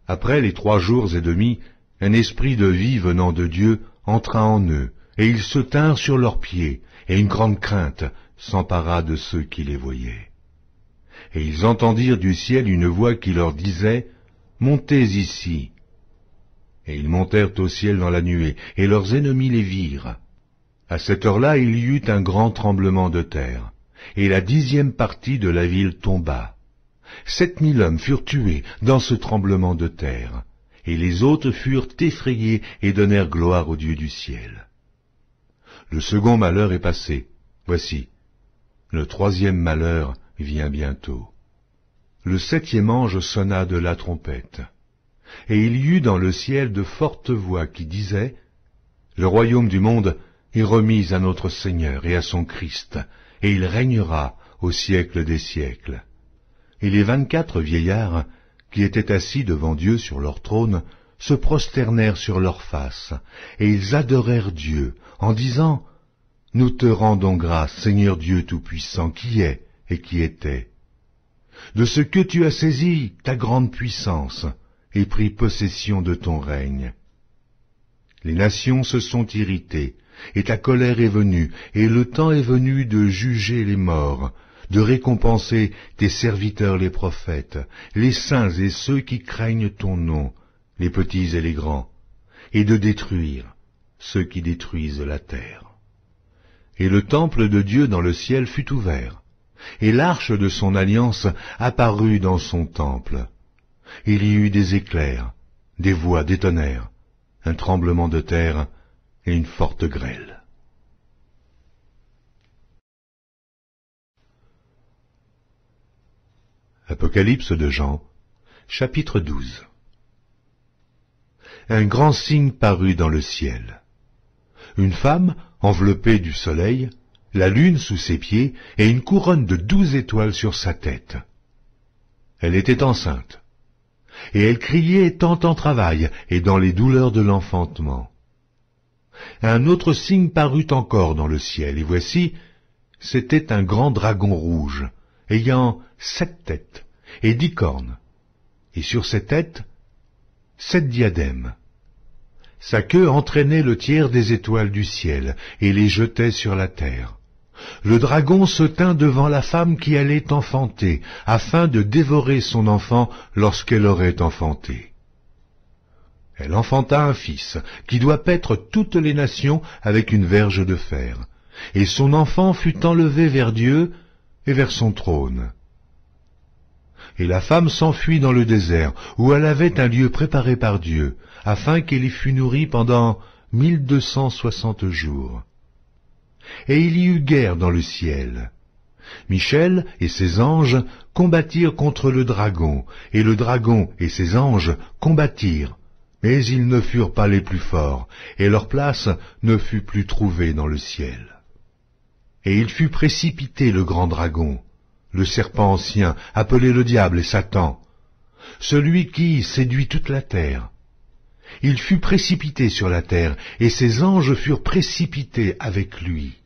Après les 3 jours et demi, un esprit de vie venant de Dieu entra en eux, et ils se tinrent sur leurs pieds, et une grande crainte s'empara de ceux qui les voyaient. Et ils entendirent du ciel une voix qui leur disait « Montez ici !» Et ils montèrent au ciel dans la nuée, et leurs ennemis les virent. À cette heure-là, il y eut un grand tremblement de terre, et la 10e partie de la ville tomba. 7000 hommes furent tués dans ce tremblement de terre, et les autres furent effrayés et donnèrent gloire au Dieu du ciel. Le second malheur est passé, voici, le 3e malheur vient bientôt. Le 7e ange sonna de la trompette. Et il y eut dans le ciel de fortes voix qui disaient « Le royaume du monde est remis à notre Seigneur et à son Christ, et il régnera au siècle des siècles. » Et les 24 vieillards, qui étaient assis devant Dieu sur leur trône, se prosternèrent sur leurs faces, et ils adorèrent Dieu, en disant « Nous te rendons grâce, Seigneur Dieu Tout-Puissant, qui est et qui était, de ce que tu as saisi ta grande puissance, et pris possession de ton règne. Les nations se sont irritées, et ta colère est venue, et le temps est venu de juger les morts, de récompenser tes serviteurs les prophètes, les saints et ceux qui craignent ton nom, les petits et les grands, et de détruire ceux qui détruisent la terre. Et le temple de Dieu dans le ciel fut ouvert, et l'arche de son alliance apparut dans son temple. Il y eut des éclairs, des voix, des tonnerres, un tremblement de terre et une forte grêle. Apocalypse de Jean, chapitre 12. Un grand signe parut dans le ciel. Une femme, enveloppée du soleil, la lune sous ses pieds et une couronne de 12 étoiles sur sa tête. Elle était enceinte. Et elle criait étant en travail et dans les douleurs de l'enfantement. Un autre signe parut encore dans le ciel, et voici, c'était un grand dragon rouge, ayant 7 têtes et 10 cornes, et sur ses têtes, 7 diadèmes. Sa queue entraînait le tiers des étoiles du ciel, et les jetait sur la terre. Le dragon se tint devant la femme qui allait enfanter, afin de dévorer son enfant lorsqu'elle aurait enfanté. Elle enfanta un fils, qui doit paître toutes les nations avec une verge de fer, et son enfant fut enlevé vers Dieu et vers son trône. Et la femme s'enfuit dans le désert, où elle avait un lieu préparé par Dieu, afin qu'elle y fût nourrie pendant 1260 jours. Et il y eut guerre dans le ciel. Michel et ses anges combattirent contre le dragon, et le dragon et ses anges combattirent, Mais ils ne furent pas les plus forts, et leur place ne fut plus trouvée dans le ciel. Et il fut précipité le grand dragon, le serpent ancien, appelé le diable et Satan, celui qui séduit toute la terre. Il fut précipité sur la terre, et ses anges furent précipités avec lui.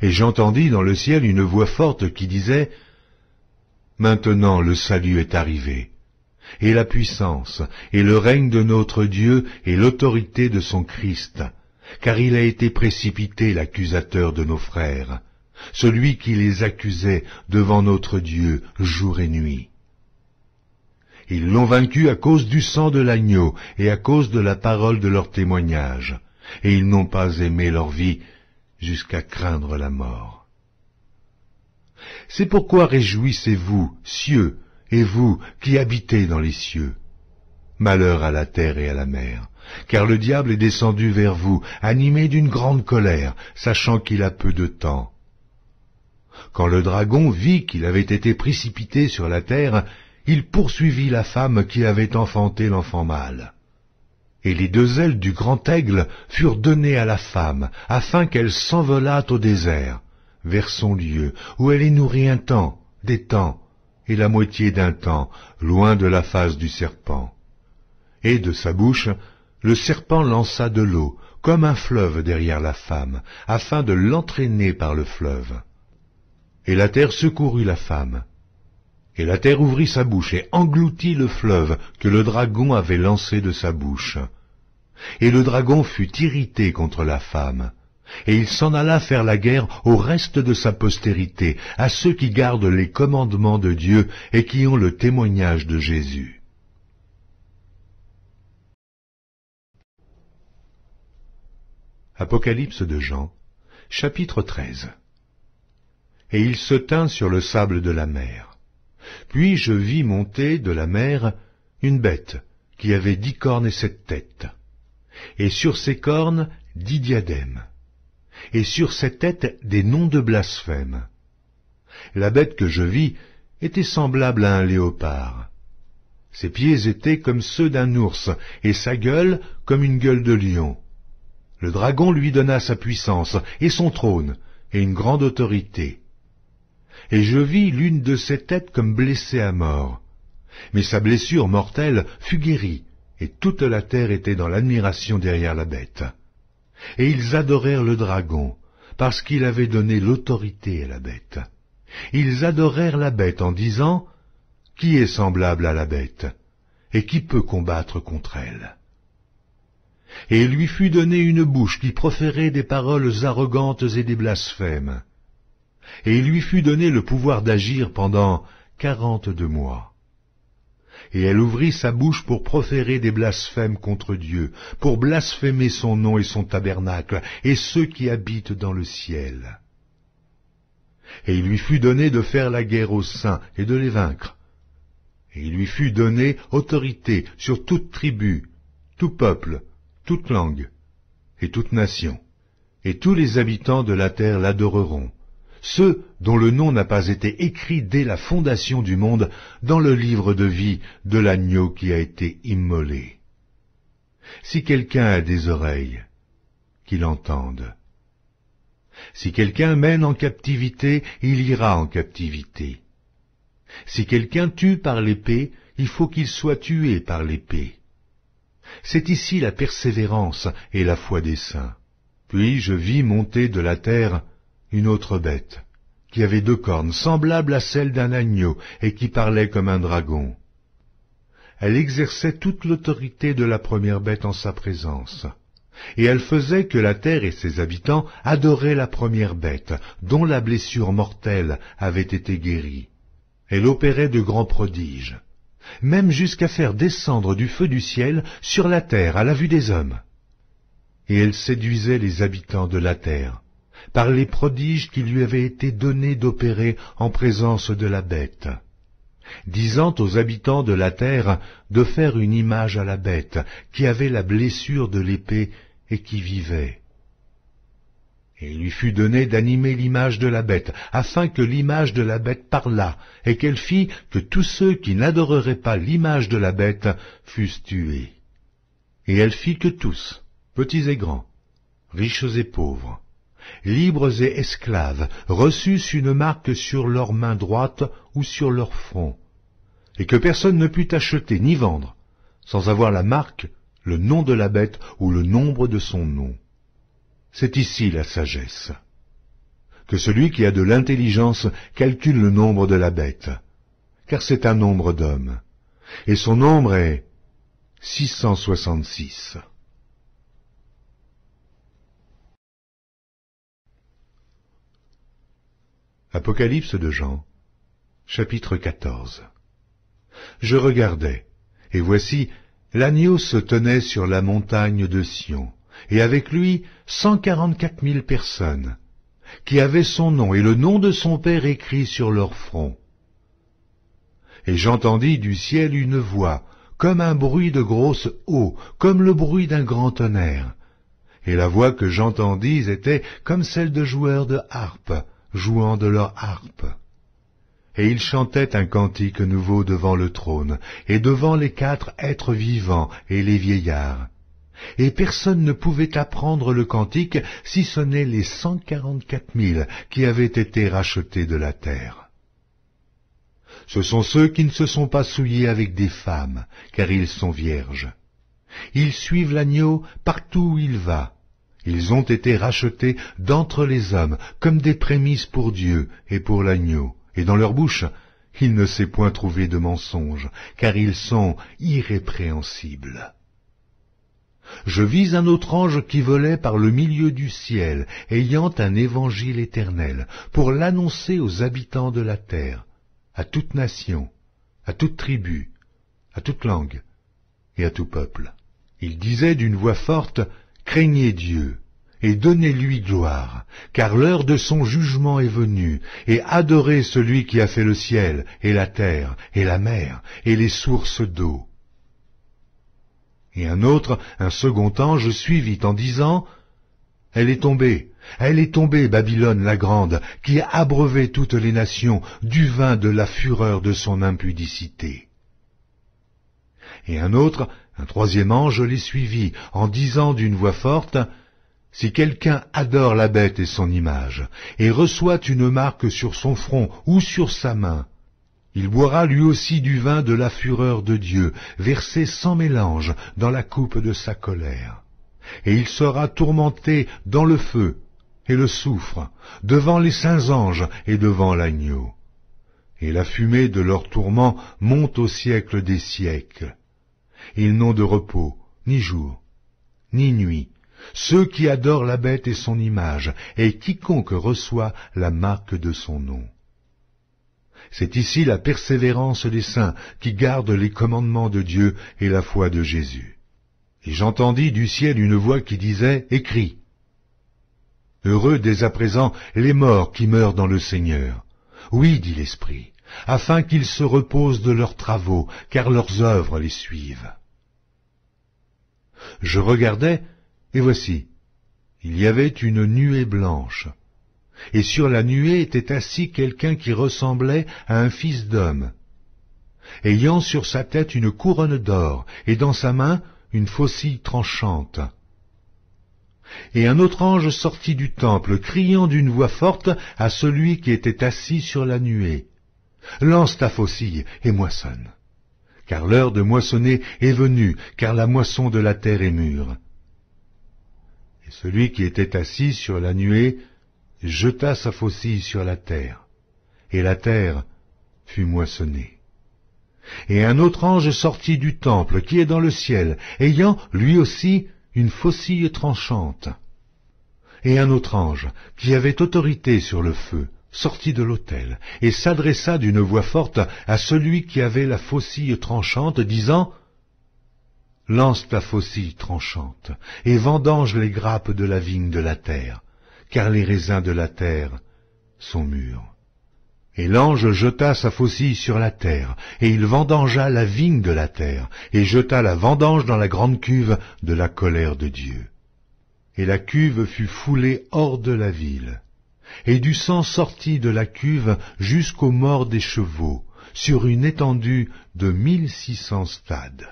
Et j'entendis dans le ciel une voix forte qui disait, « Maintenant le salut est arrivé, et la puissance, et le règne de notre Dieu, et l'autorité de son Christ, car il a été précipité l'accusateur de nos frères, celui qui les accusait devant notre Dieu jour et nuit. Ils l'ont vaincu à cause du sang de l'agneau et à cause de la parole de leur témoignage, et ils n'ont pas aimé leur vie jusqu'à craindre la mort. C'est pourquoi réjouissez-vous, cieux, et vous qui habitez dans les cieux. Malheur à la terre et à la mer, car le diable est descendu vers vous, animé d'une grande colère, sachant qu'il a peu de temps. Quand le dragon vit qu'il avait été précipité sur la terre, il poursuivit la femme qui avait enfanté l'enfant mâle. Et les deux ailes du grand aigle furent données à la femme, afin qu'elle s'envolât au désert, vers son lieu, où elle est nourrie un temps, des temps, et la moitié d'un temps, loin de la face du serpent. Et de sa bouche, le serpent lança de l'eau, comme un fleuve derrière la femme, afin de l'entraîner par le fleuve. Et la terre secourut la femme. Et la terre ouvrit sa bouche et engloutit le fleuve que le dragon avait lancé de sa bouche. Et le dragon fut irrité contre la femme, et il s'en alla faire la guerre au reste de sa postérité, à ceux qui gardent les commandements de Dieu et qui ont le témoignage de Jésus. Apocalypse de Jean, chapitre 13. Et il se tint sur le sable de la mer. Puis je vis monter de la mer une bête qui avait 10 cornes et 7 têtes, et sur ses cornes 10 diadèmes, et sur ses têtes des noms de blasphème. La bête que je vis était semblable à un léopard. Ses pieds étaient comme ceux d'un ours, et sa gueule comme une gueule de lion. Le dragon lui donna sa puissance, et son trône, et une grande autorité. Et je vis l'une de ses têtes comme blessée à mort. Mais sa blessure mortelle fut guérie, et toute la terre était dans l'admiration derrière la bête. Et ils adorèrent le dragon, parce qu'il avait donné l'autorité à la bête. Ils adorèrent la bête en disant, « Qui est semblable à la bête, et qui peut combattre contre elle ?» Et il lui fut donné une bouche qui proférait des paroles arrogantes et des blasphèmes. Et il lui fut donné le pouvoir d'agir pendant 42 mois. Et elle ouvrit sa bouche pour proférer des blasphèmes contre Dieu, pour blasphémer son nom et son tabernacle, et ceux qui habitent dans le ciel. Et il lui fut donné de faire la guerre aux saints et de les vaincre. Et il lui fut donné autorité sur toute tribu, tout peuple, toute langue et toute nation. Et tous les habitants de la terre l'adoreront, ceux dont le nom n'a pas été écrit dès la fondation du monde dans le livre de vie de l'agneau qui a été immolé. Si quelqu'un a des oreilles, qu'il entende. Si quelqu'un mène en captivité, il ira en captivité. Si quelqu'un tue par l'épée, il faut qu'il soit tué par l'épée. C'est ici la persévérance et la foi des saints. Puis je vis monter de la terre une autre bête, qui avait 2 cornes, semblables à celles d'un agneau, et qui parlait comme un dragon. Elle exerçait toute l'autorité de la première bête en sa présence, et elle faisait que la terre et ses habitants adoraient la première bête, dont la blessure mortelle avait été guérie. Elle opérait de grands prodiges, même jusqu'à faire descendre du feu du ciel sur la terre à la vue des hommes. Et elle séduisait les habitants de la terre, par les prodiges qui lui avaient été donnés d'opérer en présence de la bête, disant aux habitants de la terre de faire une image à la bête, qui avait la blessure de l'épée et qui vivait. Et il lui fut donné d'animer l'image de la bête, afin que l'image de la bête parlât, et qu'elle fît que tous ceux qui n'adoreraient pas l'image de la bête fussent tués. Et elle fit que tous, petits et grands, riches et pauvres, libres et esclaves, reçussent une marque sur leur main droite ou sur leur front, et que personne ne put acheter ni vendre, sans avoir la marque, le nom de la bête ou le nombre de son nom. C'est ici la sagesse. Que celui qui a de l'intelligence calcule le nombre de la bête, car c'est un nombre d'hommes, et son nombre est 666. Apocalypse de Jean, chapitre 14. Je regardais, et voici, l'agneau se tenait sur la montagne de Sion, et avec lui 144 000 personnes, qui avaient son nom et le nom de son Père écrit sur leur front. Et j'entendis du ciel une voix, comme un bruit de grosse eau, comme le bruit d'un grand tonnerre. Et la voix que j'entendis était comme celle de joueurs de harpe, jouant de leur harpe. Et ils chantaient un cantique nouveau devant le trône, et devant les 4 êtres vivants et les vieillards. Et personne ne pouvait apprendre le cantique, si ce n'est les 144 000 qui avaient été rachetés de la terre. Ce sont ceux qui ne se sont pas souillés avec des femmes, car ils sont vierges. Ils suivent l'agneau partout où il va. Ils ont été rachetés d'entre les hommes, comme des prémices pour Dieu et pour l'agneau, et dans leur bouche, il ne s'est point trouvé de mensonge, car ils sont irrépréhensibles. Je vis un autre ange qui volait par le milieu du ciel, ayant un évangile éternel, pour l'annoncer aux habitants de la terre, à toute nation, à toute tribu, à toute langue et à tout peuple. Il disait d'une voix forte, « Craignez Dieu, et donnez-lui gloire, car l'heure de son jugement est venue, et adorez celui qui a fait le ciel, et la terre, et la mer, et les sources d'eau. » Et un autre, un second ange, suivit en disant, « Elle est tombée, Babylone la grande, qui a abreuvé toutes les nations du vin de la fureur de son impudicité. » Et un autre, un troisième ange, les suivit, en disant d'une voix forte, « Si quelqu'un adore la bête et son image, et reçoit une marque sur son front ou sur sa main, il boira lui aussi du vin de la fureur de Dieu, versé sans mélange dans la coupe de sa colère. Et il sera tourmenté dans le feu et le soufre, devant les saints anges et devant l'agneau. Et la fumée de leur tourment monte au siècle des siècles. Ils n'ont de repos, ni jour, ni nuit, ceux qui adorent la bête et son image, et quiconque reçoit la marque de son nom. C'est ici la persévérance des saints qui gardent les commandements de Dieu et la foi de Jésus. Et j'entendis du ciel une voix qui disait, « Écris. Heureux dès à présent les morts qui meurent dans le Seigneur. Oui, dit l'Esprit, afin qu'ils se reposent de leurs travaux, car leurs œuvres les suivent. » Je regardais, et voici, il y avait une nuée blanche. Et sur la nuée était assis quelqu'un qui ressemblait à un fils d'homme, ayant sur sa tête une couronne d'or, et dans sa main une faucille tranchante. Et un autre ange sortit du temple, criant d'une voix forte à celui qui était assis sur la nuée, « Lance ta faucille et moissonne, car l'heure de moissonner est venue, car la moisson de la terre est mûre. » Et celui qui était assis sur la nuée jeta sa faucille sur la terre, et la terre fut moissonnée. Et un autre ange sortit du temple qui est dans le ciel, ayant lui aussi une faucille tranchante. Et un autre ange, qui avait autorité sur le feu, sortit de l'autel, et s'adressa d'une voix forte à celui qui avait la faucille tranchante, disant, « Lance ta faucille tranchante, et vendange les grappes de la vigne de la terre, car les raisins de la terre sont mûrs. » Et l'ange jeta sa faucille sur la terre, et il vendangea la vigne de la terre, et jeta la vendange dans la grande cuve de la colère de Dieu. Et la cuve fut foulée hors de la ville, et du sang sortit de la cuve jusqu'aux morts des chevaux, sur une étendue de 1600 stades.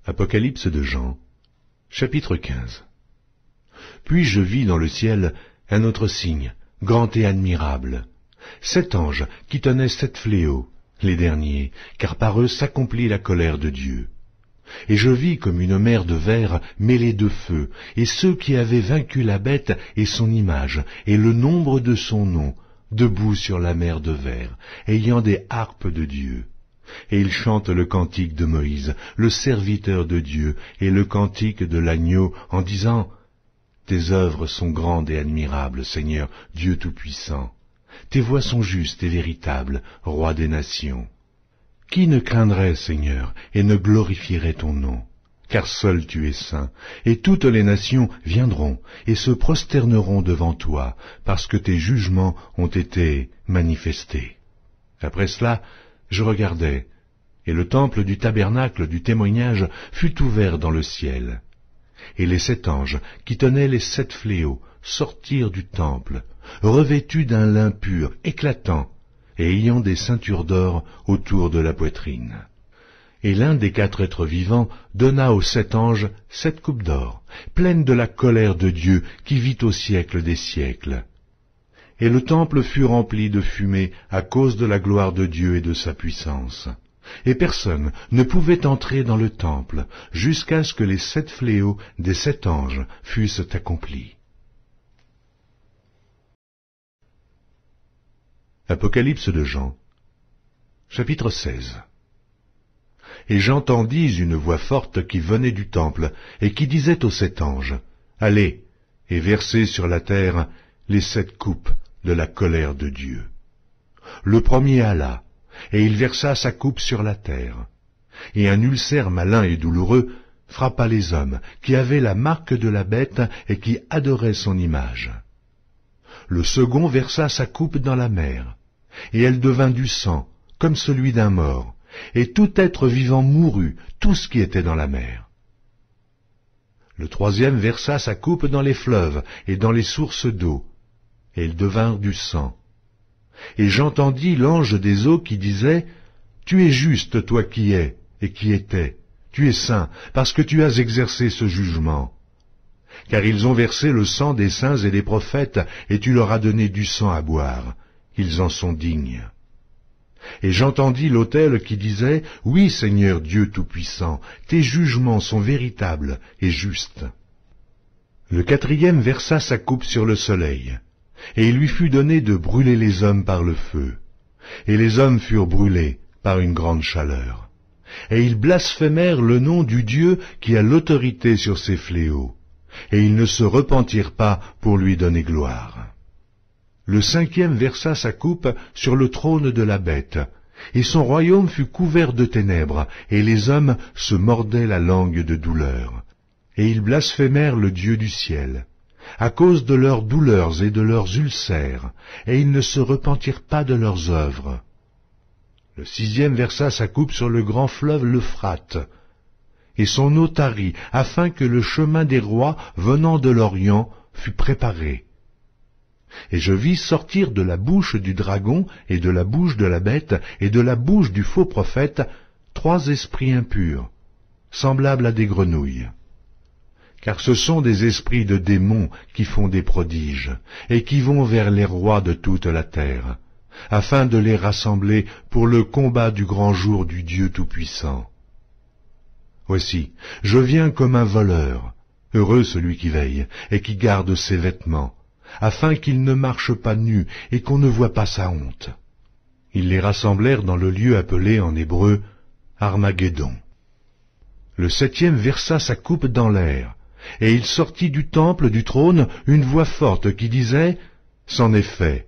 Apocalypse de Jean, chapitre 15. Puis je vis dans le ciel un autre signe, grand et admirable, 7 anges qui tenaient 7 fléaux, les derniers, car par eux s'accomplit la colère de Dieu. Et je vis comme une mer de verre mêlée de feu, et ceux qui avaient vaincu la bête et son image, et le nombre de son nom, debout sur la mer de verre, ayant des harpes de Dieu. Et ils chantent le cantique de Moïse, le serviteur de Dieu, et le cantique de l'agneau, en disant « Tes œuvres sont grandes et admirables, Seigneur, Dieu Tout-Puissant. Tes voies sont justes et véritables, Roi des nations. Qui ne craindrait, Seigneur, et ne glorifierait ton nom? Car seul tu es saint, et toutes les nations viendront et se prosterneront devant toi, parce que tes jugements ont été manifestés. » Après cela, je regardai, et le temple du tabernacle du témoignage fut ouvert dans le ciel. Et les 7 anges, qui tenaient les 7 fléaux, sortirent du temple, revêtus d'un lin pur, éclatant, et ayant des ceintures d'or autour de la poitrine. Et l'un des 4 êtres vivants donna aux 7 anges 7 coupes d'or, pleines de la colère de Dieu qui vit au siècle des siècles. Et le temple fut rempli de fumée à cause de la gloire de Dieu et de sa puissance. Et personne ne pouvait entrer dans le temple jusqu'à ce que les 7 fléaux des 7 anges fussent accomplis. Apocalypse de Jean, chapitre 16. Et j'entendis une voix forte qui venait du temple et qui disait aux 7 anges, « Allez, et versez sur la terre les 7 coupes de la colère de Dieu. » Le premier alla, et il versa sa coupe sur la terre. Et un ulcère malin et douloureux frappa les hommes qui avaient la marque de la bête et qui adoraient son image. Le second versa sa coupe dans la mer, et elle devint du sang, comme celui d'un mort, et tout être vivant mourut, tout ce qui était dans la mer. Le troisième versa sa coupe dans les fleuves et dans les sources d'eau, et ils devinrent du sang. Et j'entendis l'ange des eaux qui disait, « Tu es juste, toi qui es et qui étais, tu es saint, parce que tu as exercé ce jugement. Car ils ont versé le sang des saints et des prophètes, et tu leur as donné du sang à boire. Ils en sont dignes. » Et j'entendis l'autel qui disait, « Oui, Seigneur Dieu Tout-Puissant, tes jugements sont véritables et justes. » Le quatrième versa sa coupe sur le soleil, et il lui fut donné de brûler les hommes par le feu. Et les hommes furent brûlés par une grande chaleur. Et ils blasphémèrent le nom du Dieu qui a l'autorité sur ces fléaux, et ils ne se repentirent pas pour lui donner gloire. Le cinquième versa sa coupe sur le trône de la bête, et son royaume fut couvert de ténèbres, et les hommes se mordaient la langue de douleur. Et ils blasphémèrent le Dieu du ciel, à cause de leurs douleurs et de leurs ulcères, et ils ne se repentirent pas de leurs œuvres. Le sixième versa sa coupe sur le grand fleuve l'Euphrate, et son eau tarit, afin que le chemin des rois venant de l'Orient fût préparé. Et je vis sortir de la bouche du dragon, et de la bouche de la bête, et de la bouche du faux prophète, 3 esprits impurs, semblables à des grenouilles. Car ce sont des esprits de démons qui font des prodiges, et qui vont vers les rois de toute la terre, afin de les rassembler pour le combat du grand jour du Dieu Tout-Puissant. Voici, je viens comme un voleur, heureux celui qui veille, et qui garde ses vêtements, afin qu'il ne marche pas nu et qu'on ne voie pas sa honte. Ils les rassemblèrent dans le lieu appelé en hébreu Armageddon. Le septième versa sa coupe dans l'air, et il sortit du temple du trône une voix forte qui disait « C'en est fait ».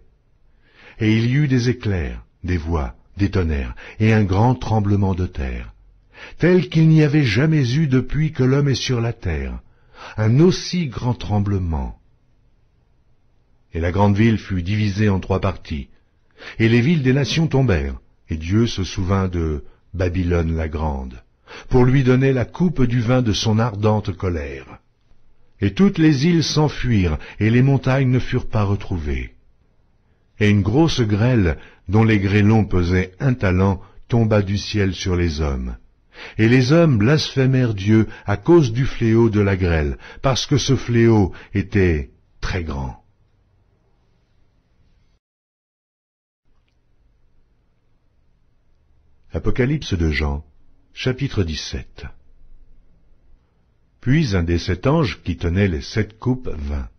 Et il y eut des éclairs, des voix, des tonnerres, et un grand tremblement de terre, tel qu'il n'y avait jamais eu depuis que l'homme est sur la terre, un aussi grand tremblement. Et la grande ville fut divisée en 3 parties, et les villes des nations tombèrent, et Dieu se souvint de Babylone la grande, pour lui donner la coupe du vin de son ardente colère. Et toutes les îles s'enfuirent, et les montagnes ne furent pas retrouvées. Et une grosse grêle, dont les grêlons pesaient 1 talent, tomba du ciel sur les hommes, Et les hommes blasphémèrent Dieu à cause du fléau de la grêle, parce que ce fléau était très grand. Apocalypse de Jean, chapitre 17. Puis un des 7 anges qui tenait les 7 coupes vint,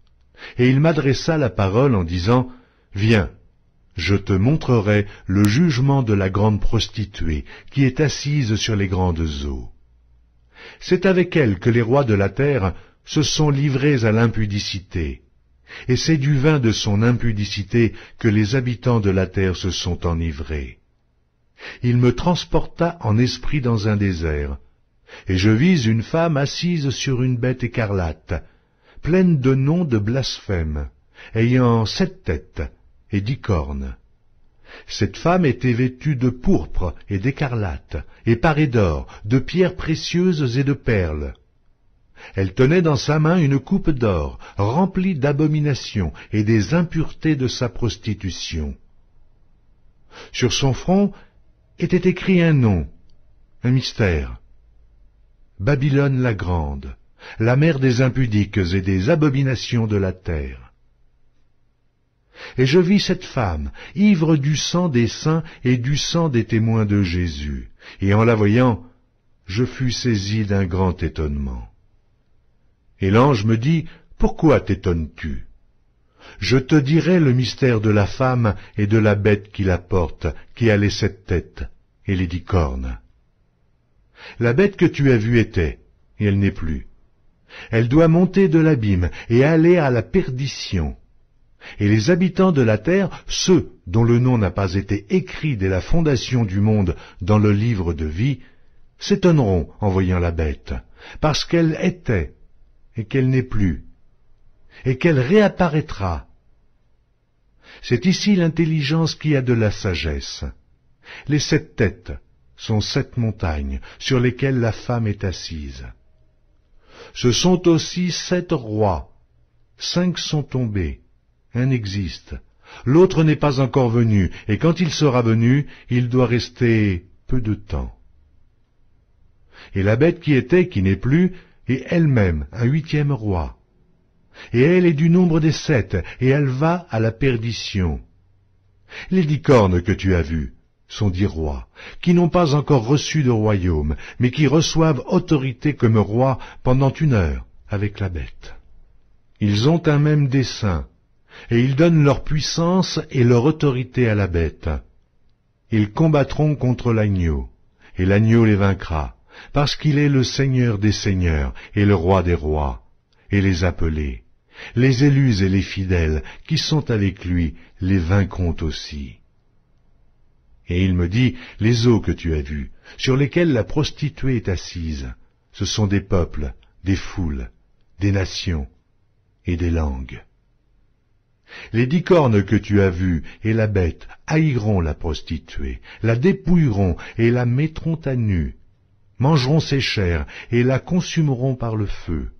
et il m'adressa la parole en disant, « Viens, je te montrerai le jugement de la grande prostituée qui est assise sur les grandes eaux. C'est avec elle que les rois de la terre se sont livrés à l'impudicité, et c'est du vin de son impudicité que les habitants de la terre se sont enivrés. Il me transporta en esprit dans un désert, et je vis une femme assise sur une bête écarlate, pleine de noms de blasphème, ayant 7 têtes et 10 cornes. Cette femme était vêtue de pourpre et d'écarlate, et parée d'or, de pierres précieuses et de perles. Elle tenait dans sa main une coupe d'or, remplie d'abominations et des impuretés de sa prostitution. Sur son front était écrit un nom, un mystère. Babylone la grande, la mère des impudiques et des abominations de la terre. Et je vis cette femme, ivre du sang des saints et du sang des témoins de Jésus, et en la voyant, je fus saisi d'un grand étonnement. Et l'ange me dit, « Pourquoi t'étonnes-tu ? Je te dirai le mystère de la femme et de la bête qui la porte, qui a les 7 têtes et les 10 cornes. La bête que tu as vue était, et elle n'est plus. Elle doit monter de l'abîme et aller à la perdition. Et les habitants de la terre, ceux dont le nom n'a pas été écrit dès la fondation du monde dans le livre de vie, s'étonneront en voyant la bête, parce qu'elle était, et qu'elle n'est plus, et qu'elle réapparaîtra. C'est ici l'intelligence qui a de la sagesse. Les 7 têtes sont 7 montagnes sur lesquelles la femme est assise. Ce sont aussi 7 rois. 5 sont tombés, un existe, l'autre n'est pas encore venu, et quand il sera venu, il doit rester peu de temps. Et la bête qui était, qui n'est plus, est elle-même un 8e roi. Et elle est du nombre des 7, et elle va à la perdition. Les 10 cornes que tu as vues sont 10 rois, qui n'ont pas encore reçu de royaume, mais qui reçoivent autorité comme rois pendant 1 heure avec la bête. Ils ont un même dessein, et ils donnent leur puissance et leur autorité à la bête. Ils combattront contre l'agneau, et l'agneau les vaincra, parce qu'il est le Seigneur des seigneurs et le Roi des rois, et les appelés, les élus et les fidèles qui sont avec lui les vaincront aussi. Et il me dit, les eaux que tu as vues, sur lesquelles la prostituée est assise, ce sont des peuples, des foules, des nations et des langues. Les 10 cornes que tu as vues et la bête haïront la prostituée, la dépouilleront et la mettront à nu, mangeront ses chairs et la consumeront par le feu.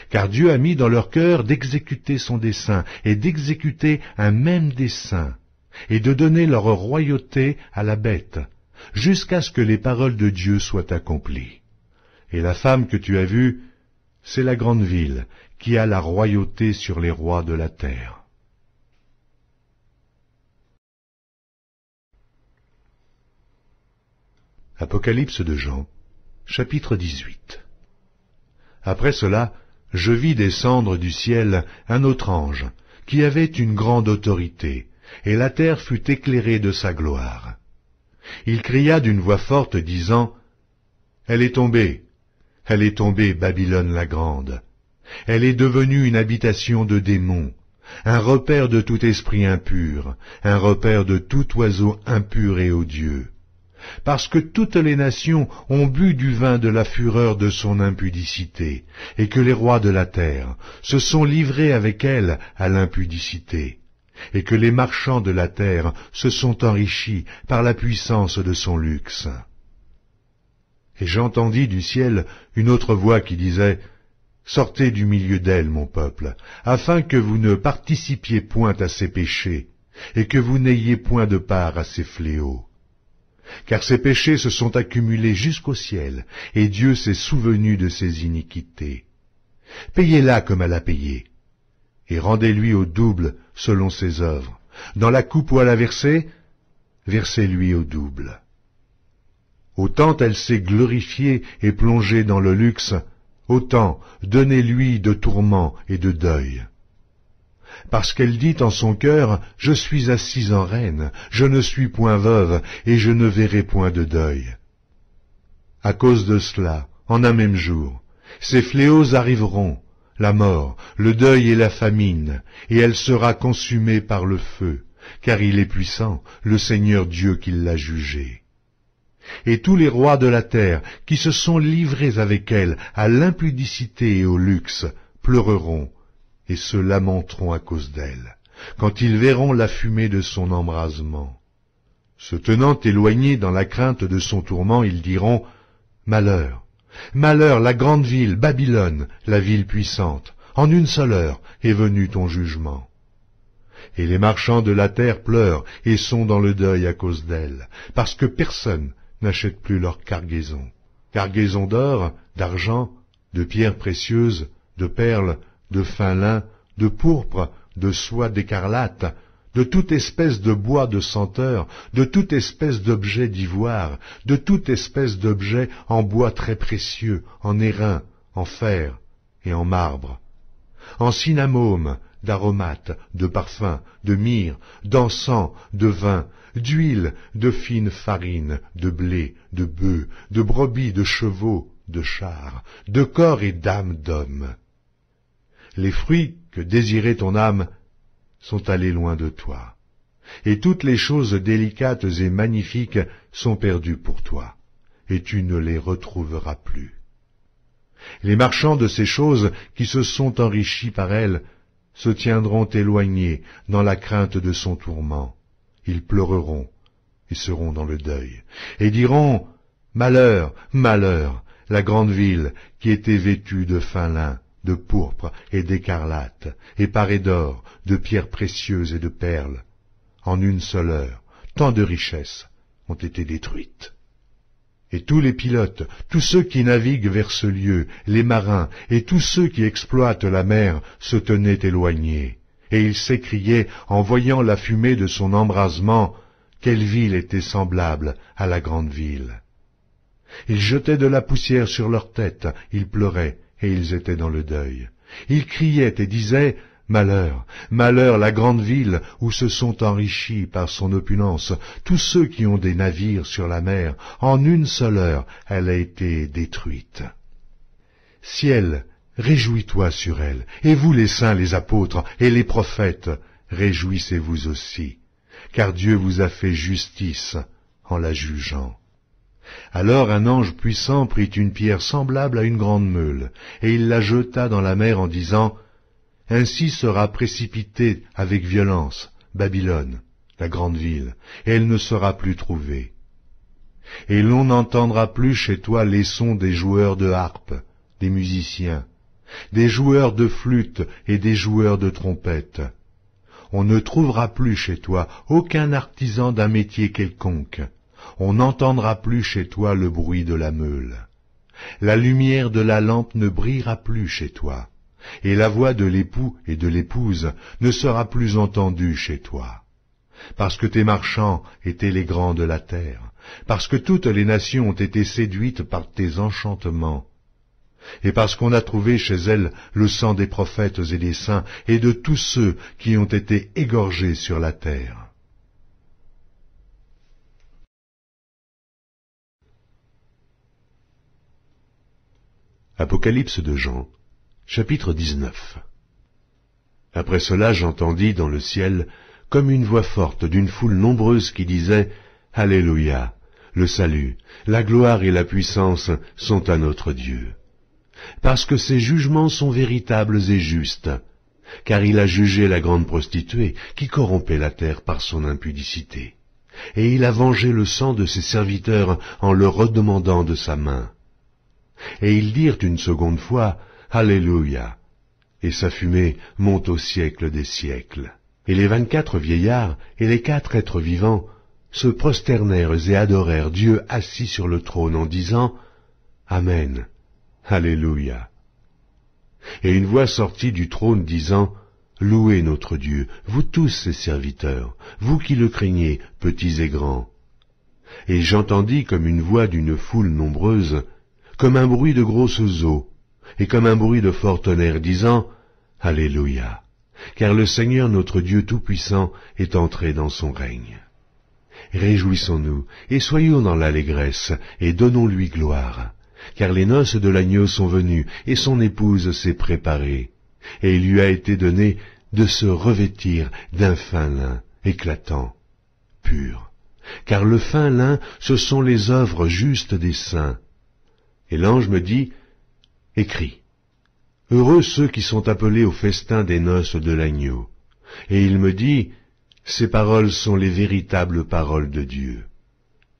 Car Dieu a mis dans leur cœur d'exécuter son dessein et d'exécuter un même dessein, et de donner leur royauté à la bête, jusqu'à ce que les paroles de Dieu soient accomplies. Et la femme que tu as vue, c'est la grande ville, qui a la royauté sur les rois de la terre. Apocalypse de Jean, chapitre 18. Après cela, je vis descendre du ciel un autre ange, qui avait une grande autorité, et la terre fut éclairée de sa gloire. Il cria d'une voix forte, disant, « Elle est tombée, Babylone la grande. Elle est devenue une habitation de démons, un repère de tout esprit impur, un repère de tout oiseau impur et odieux. Parce que toutes les nations ont bu du vin de la fureur de son impudicité, et que les rois de la terre se sont livrés avec elle à l'impudicité, et que les marchands de la terre se sont enrichis par la puissance de son luxe. Et j'entendis du ciel une autre voix qui disait, « Sortez du milieu d'elle, mon peuple, afin que vous ne participiez point à ses péchés, et que vous n'ayez point de part à ses fléaux. car ses péchés se sont accumulés jusqu'au ciel, et Dieu s'est souvenu de ses iniquités. Payez-la comme elle a payé, et rendez-lui au double selon ses œuvres. Dans la coupe où elle a versé, versez-lui au double. Autant elle s'est glorifiée et plongée dans le luxe, autant donnez-lui de tourments et de deuil. Parce qu'elle dit en son cœur, « Je suis assise en reine, je ne suis point veuve, et je ne verrai point de deuil. » À cause de cela, en un même jour, ces fléaux arriveront, la mort, le deuil et la famine, et elle sera consumée par le feu, car il est puissant, le Seigneur Dieu qui l'a jugée. Et tous les rois de la terre qui se sont livrés avec elle à l'impudicité et au luxe pleureront et se lamenteront à cause d'elle, quand ils verront la fumée de son embrasement. Se tenant éloignés dans la crainte de son tourment, ils diront « Malheur, malheur, la grande ville, Babylone, la ville puissante, en une seule heure est venu ton jugement. » Et les marchands de la terre pleurent et sont dans le deuil à cause d'elle, parce que personne n'achète plus leur cargaison. Cargaison d'or, d'argent, de pierres précieuses, de perles, de fin lin, de pourpre, de soie d'écarlate, de toute espèce de bois de senteur, de toute espèce d'objet d'ivoire, de toute espèce d'objet en bois très précieux, en airain, en fer et en marbre, en cinnamome, d'aromates, de parfums, de myrrhe, d'encens, de vin, d'huile, de fine farine, de blé, de bœufs, de brebis, de chevaux, de chars, de corps et d'âmes d'hommes. Les fruits que désirait ton âme sont allés loin de toi, et toutes les choses délicates et magnifiques sont perdues pour toi, et tu ne les retrouveras plus. Les marchands de ces choses qui se sont enrichis par elles se tiendront éloignés dans la crainte de son tourment. Ils pleureront et seront dans le deuil, et diront « Malheur, malheur, la grande ville qui était vêtue de fin lin, de pourpre et d'écarlate, et parée d'or, de pierres précieuses et de perles. En une seule heure, tant de richesses ont été détruites. » Et tous les pilotes, tous ceux qui naviguent vers ce lieu, les marins et tous ceux qui exploitent la mer se tenaient éloignés, et ils s'écriaient en voyant la fumée de son embrasement, quelle ville était semblable à la grande ville. Ils jetaient de la poussière sur leurs têtes, ils pleuraient, et ils étaient dans le deuil. Ils criaient et disaient « Malheur, malheur, la grande ville où se sont enrichis par son opulence tous ceux qui ont des navires sur la mer, en une seule heure elle a été détruite. » Ciel, réjouis-toi sur elle, et vous les saints, les apôtres et les prophètes, réjouissez-vous aussi, car Dieu vous a fait justice en la jugeant. Alors un ange puissant prit une pierre semblable à une grande meule, et il la jeta dans la mer en disant « Ainsi sera précipitée avec violence Babylone, la grande ville, et elle ne sera plus trouvée. Et l'on n'entendra plus chez toi les sons des joueurs de harpe, des musiciens, des joueurs de flûte et des joueurs de trompette. On ne trouvera plus chez toi aucun artisan d'un métier quelconque. On n'entendra plus chez toi le bruit de la meule. La lumière de la lampe ne brillera plus chez toi, et la voix de l'époux et de l'épouse ne sera plus entendue chez toi. Parce que tes marchands étaient les grands de la terre, parce que toutes les nations ont été séduites par tes enchantements, et parce qu'on a trouvé chez elles le sang des prophètes et des saints et de tous ceux qui ont été égorgés sur la terre. Apocalypse de Jean, chapitre 19. Après cela, j'entendis dans le ciel comme une voix forte d'une foule nombreuse qui disait « Alléluia, le salut, la gloire et la puissance sont à notre Dieu. Parce que ses jugements sont véritables et justes, car il a jugé la grande prostituée qui corrompait la terre par son impudicité. Et il a vengé le sang de ses serviteurs en le redemandant de sa main. Et ils dirent une seconde fois, Alléluia, et sa fumée monte au siècle des siècles. Et les 24 vieillards et les 4 êtres vivants se prosternèrent et adorèrent Dieu assis sur le trône en disant « Amen, Alléluia ». Et une voix sortit du trône disant « Louez notre Dieu, vous tous ses serviteurs, vous qui le craignez, petits et grands. » Et j'entendis comme une voix d'une foule nombreuse, comme un bruit de grosses eaux, et comme un bruit de fort tonnerre, disant « Alléluia, car le Seigneur notre Dieu Tout-Puissant est entré dans son règne. » Réjouissons-nous, et soyons dans l'allégresse, et donnons-lui gloire, car les noces de l'agneau sont venues, et son épouse s'est préparée, et il lui a été donné de se revêtir d'un fin lin, éclatant, pur, car le fin lin, ce sont les œuvres justes des saints. Et l'ange me dit, écris, heureux ceux qui sont appelés au festin des noces de l'agneau. Et il me dit, ces paroles sont les véritables paroles de Dieu.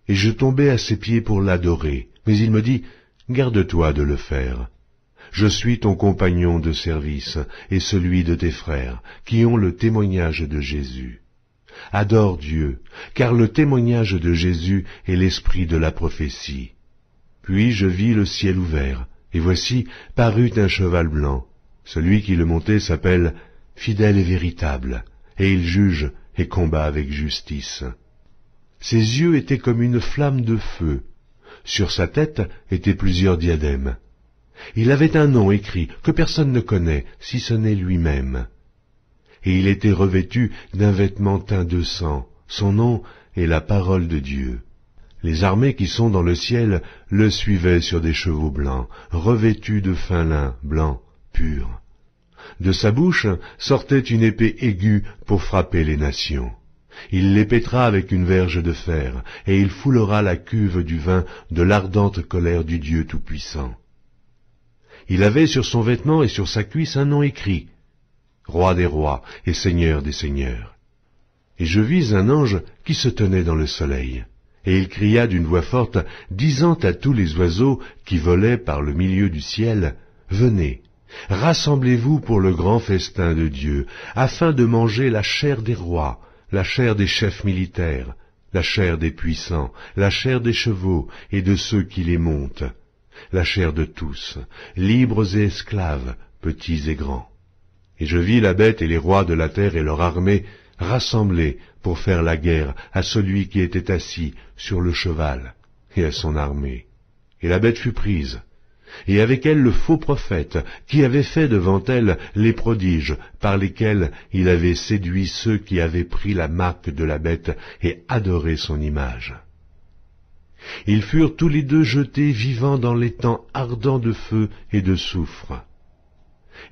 Et je tombai à ses pieds pour l'adorer, mais il me dit, garde-toi de le faire. Je suis ton compagnon de service et celui de tes frères, qui ont le témoignage de Jésus. Adore Dieu, car le témoignage de Jésus est l'esprit de la prophétie. Puis je vis le ciel ouvert, et voici parut un cheval blanc. Celui qui le montait s'appelle Fidèle et Véritable, et il juge et combat avec justice. Ses yeux étaient comme une flamme de feu. Sur sa tête étaient plusieurs diadèmes. Il avait un nom écrit que personne ne connaît, si ce n'est lui-même. Et il était revêtu d'un vêtement teint de sang. Son nom est la parole de Dieu. Les armées qui sont dans le ciel le suivaient sur des chevaux blancs, revêtus de fin lin blanc, pur. De sa bouche sortait une épée aiguë pour frapper les nations. Il les pétra avec une verge de fer, et il foulera la cuve du vin de l'ardente colère du Dieu Tout-Puissant. Il avait sur son vêtement et sur sa cuisse un nom écrit, Roi des rois et Seigneur des seigneurs. Et je vis un ange qui se tenait dans le soleil, et il cria d'une voix forte, disant à tous les oiseaux qui volaient par le milieu du ciel, venez, rassemblez-vous pour le grand festin de Dieu, afin de manger la chair des rois, la chair des chefs militaires, la chair des puissants, la chair des chevaux et de ceux qui les montent, la chair de tous, libres et esclaves, petits et grands. Et je vis la bête et les rois de la terre et leur armée rassemblés pour faire la guerre à celui qui était assis sur le cheval et à son armée. Et la bête fut prise, et avec elle le faux prophète qui avait fait devant elle les prodiges par lesquels il avait séduit ceux qui avaient pris la marque de la bête et adoré son image. Ils furent tous les deux jetés vivants dans l'étang ardent de feu et de soufre.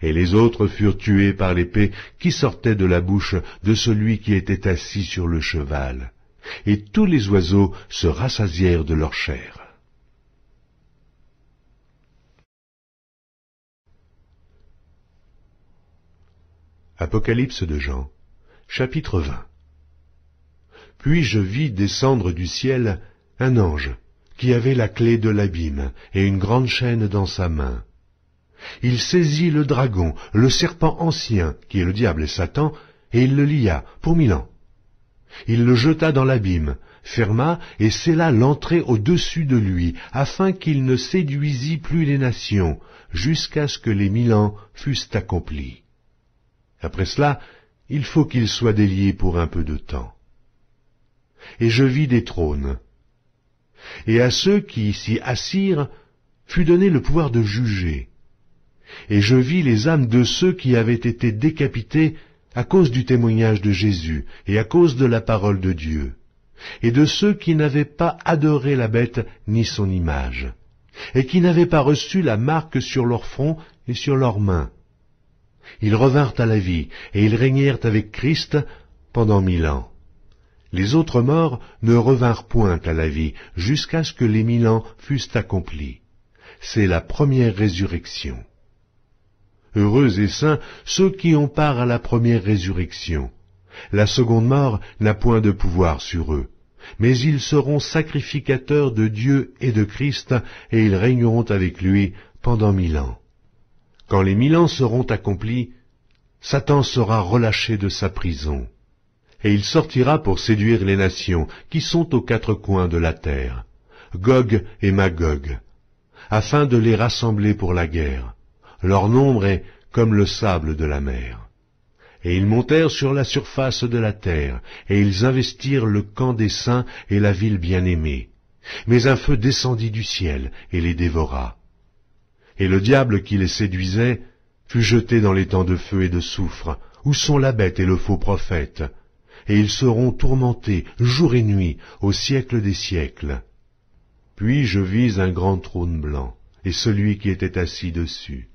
Et les autres furent tués par l'épée qui sortait de la bouche de celui qui était assis sur le cheval. Et tous les oiseaux se rassasièrent de leur chair. Apocalypse de Jean, chapitre 20. Puis je vis descendre du ciel un ange qui avait la clé de l'abîme et une grande chaîne dans sa main. Il saisit le dragon, le serpent ancien, qui est le diable et Satan, et il le lia pour 1000 ans. Il le jeta dans l'abîme, ferma et scella l'entrée au-dessus de lui, afin qu'il ne séduisît plus les nations, jusqu'à ce que les 1000 ans fussent accomplis. Après cela, il faut qu'il soit délié pour un peu de temps. Et je vis des trônes. Et à ceux qui s'y assirent fut donné le pouvoir de juger. Et je vis les âmes de ceux qui avaient été décapités à cause du témoignage de Jésus et à cause de la parole de Dieu, et de ceux qui n'avaient pas adoré la bête ni son image, et qui n'avaient pas reçu la marque sur leur front et sur leurs mains. Ils revinrent à la vie, et ils régnèrent avec Christ pendant 1000 ans. Les autres morts ne revinrent point à la vie, jusqu'à ce que les 1000 ans fussent accomplis. C'est la première résurrection. Heureux et saints ceux qui ont part à la première résurrection. La seconde mort n'a point de pouvoir sur eux, mais ils seront sacrificateurs de Dieu et de Christ, et ils régneront avec lui pendant 1000 ans. Quand les 1000 ans seront accomplis, Satan sera relâché de sa prison. Et il sortira pour séduire les nations qui sont aux quatre coins de la terre, Gog et Magog, afin de les rassembler pour la guerre. Leur nombre est comme le sable de la mer. Et ils montèrent sur la surface de la terre, et ils investirent le camp des saints et la ville bien-aimée. Mais un feu descendit du ciel et les dévora. Et le diable qui les séduisait fut jeté dans les temps de feu et de soufre, où sont la bête et le faux prophète, et ils seront tourmentés jour et nuit au siècle des siècles. Puis je vis un grand trône blanc, et celui qui était assis dessus.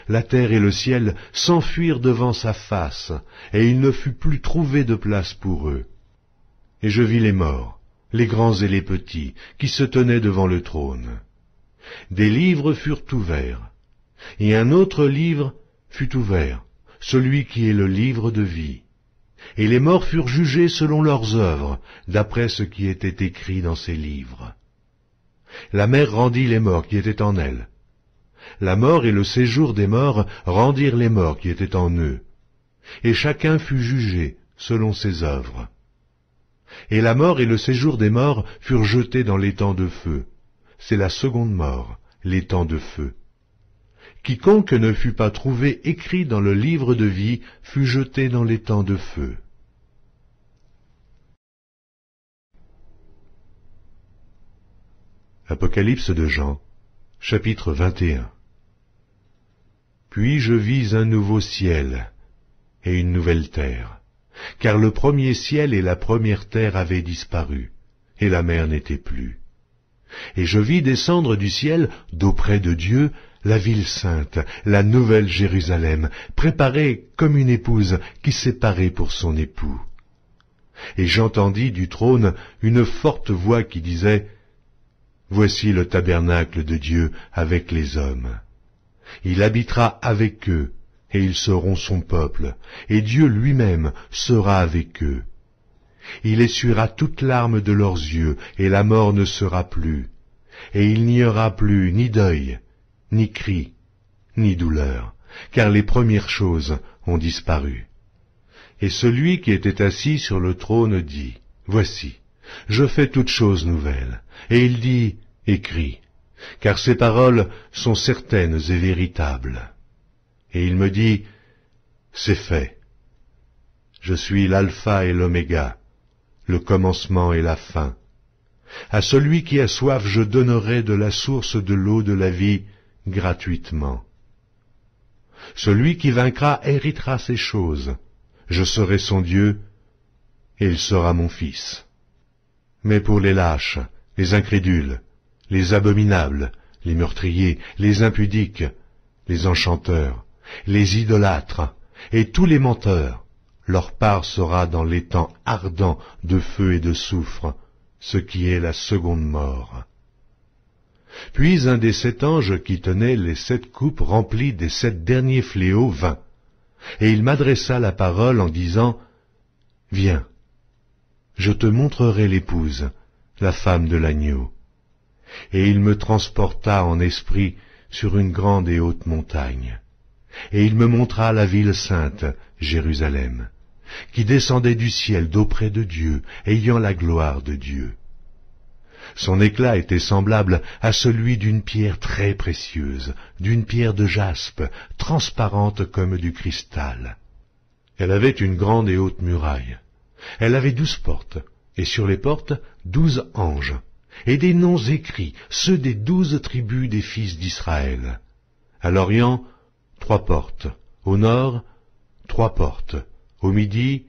La terre et le ciel s'enfuirent devant sa face, et il ne fut plus trouvé de place pour eux. Et je vis les morts, les grands et les petits, qui se tenaient devant le trône. Des livres furent ouverts, et un autre livre fut ouvert, celui qui est le livre de vie. Et les morts furent jugés selon leurs œuvres, d'après ce qui était écrit dans ces livres. La mer rendit les morts qui étaient en elle. La mort et le séjour des morts rendirent les morts qui étaient en eux. Et chacun fut jugé selon ses œuvres. Et la mort et le séjour des morts furent jetés dans l'étang de feu. C'est la seconde mort, l'étang de feu. Quiconque ne fut pas trouvé écrit dans le livre de vie fut jeté dans l'étang de feu. Apocalypse de Jean, chapitre 21. Puis je vis un nouveau ciel et une nouvelle terre, car le premier ciel et la première terre avaient disparu, et la mer n'était plus. Et je vis descendre du ciel, d'auprès de Dieu, la ville sainte, la nouvelle Jérusalem, préparée comme une épouse qui s'est parée pour son époux. Et j'entendis du trône une forte voix qui disait, « Voici le tabernacle de Dieu avec les hommes. Il habitera avec eux, et ils seront son peuple, et Dieu lui-même sera avec eux. Il essuiera toute larme de leurs yeux, et la mort ne sera plus, et il n'y aura plus ni deuil, ni cri, ni douleur, car les premières choses ont disparu. » Et celui qui était assis sur le trône dit, « Voici, je fais toutes choses nouvelles. » Et il dit, « Écris, car ces paroles sont certaines et véritables. » Et il me dit, « C'est fait. Je suis l'alpha et l'oméga, le commencement et la fin. À celui qui a soif, je donnerai de la source de l'eau de la vie gratuitement. Celui qui vaincra héritera ces choses. Je serai son Dieu, et il sera mon fils. Mais pour les lâches, les incrédules, les abominables, les meurtriers, les impudiques, les enchanteurs, les idolâtres et tous les menteurs, leur part sera dans l'étang ardent de feu et de soufre, ce qui est la seconde mort. » Puis un des 7 anges qui tenaient les 7 coupes remplies des 7 derniers fléaux vint, et il m'adressa la parole en disant, « Viens, je te montrerai l'épouse, la femme de l'agneau. » Et il me transporta en esprit sur une grande et haute montagne. Et il me montra la ville sainte, Jérusalem, qui descendait du ciel d'auprès de Dieu, ayant la gloire de Dieu. Son éclat était semblable à celui d'une pierre très précieuse, d'une pierre de jaspe, transparente comme du cristal. Elle avait une grande et haute muraille. Elle avait 12 portes, et sur les portes 12 anges, et des noms écrits, ceux des 12 tribus des fils d'Israël. À l'Orient, 3 portes, au nord, 3 portes, au midi,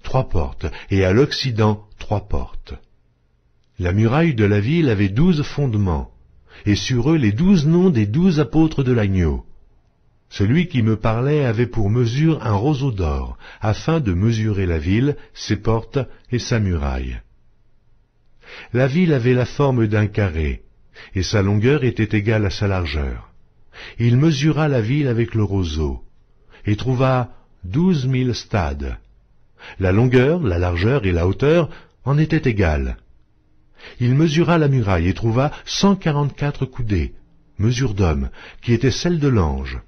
3 portes, et à l'Occident, 3 portes. La muraille de la ville avait 12 fondements, et sur eux les 12 noms des 12 apôtres de l'agneau. Celui qui me parlait avait pour mesure un roseau d'or, afin de mesurer la ville, ses portes et sa muraille. La ville avait la forme d'un carré, et sa longueur était égale à sa largeur. Il mesura la ville avec le roseau, et trouva 12 000 stades. La longueur, la largeur et la hauteur en étaient égales. Il mesura la muraille et trouva 144 coudées, mesure d'homme, qui était celle de l'ange.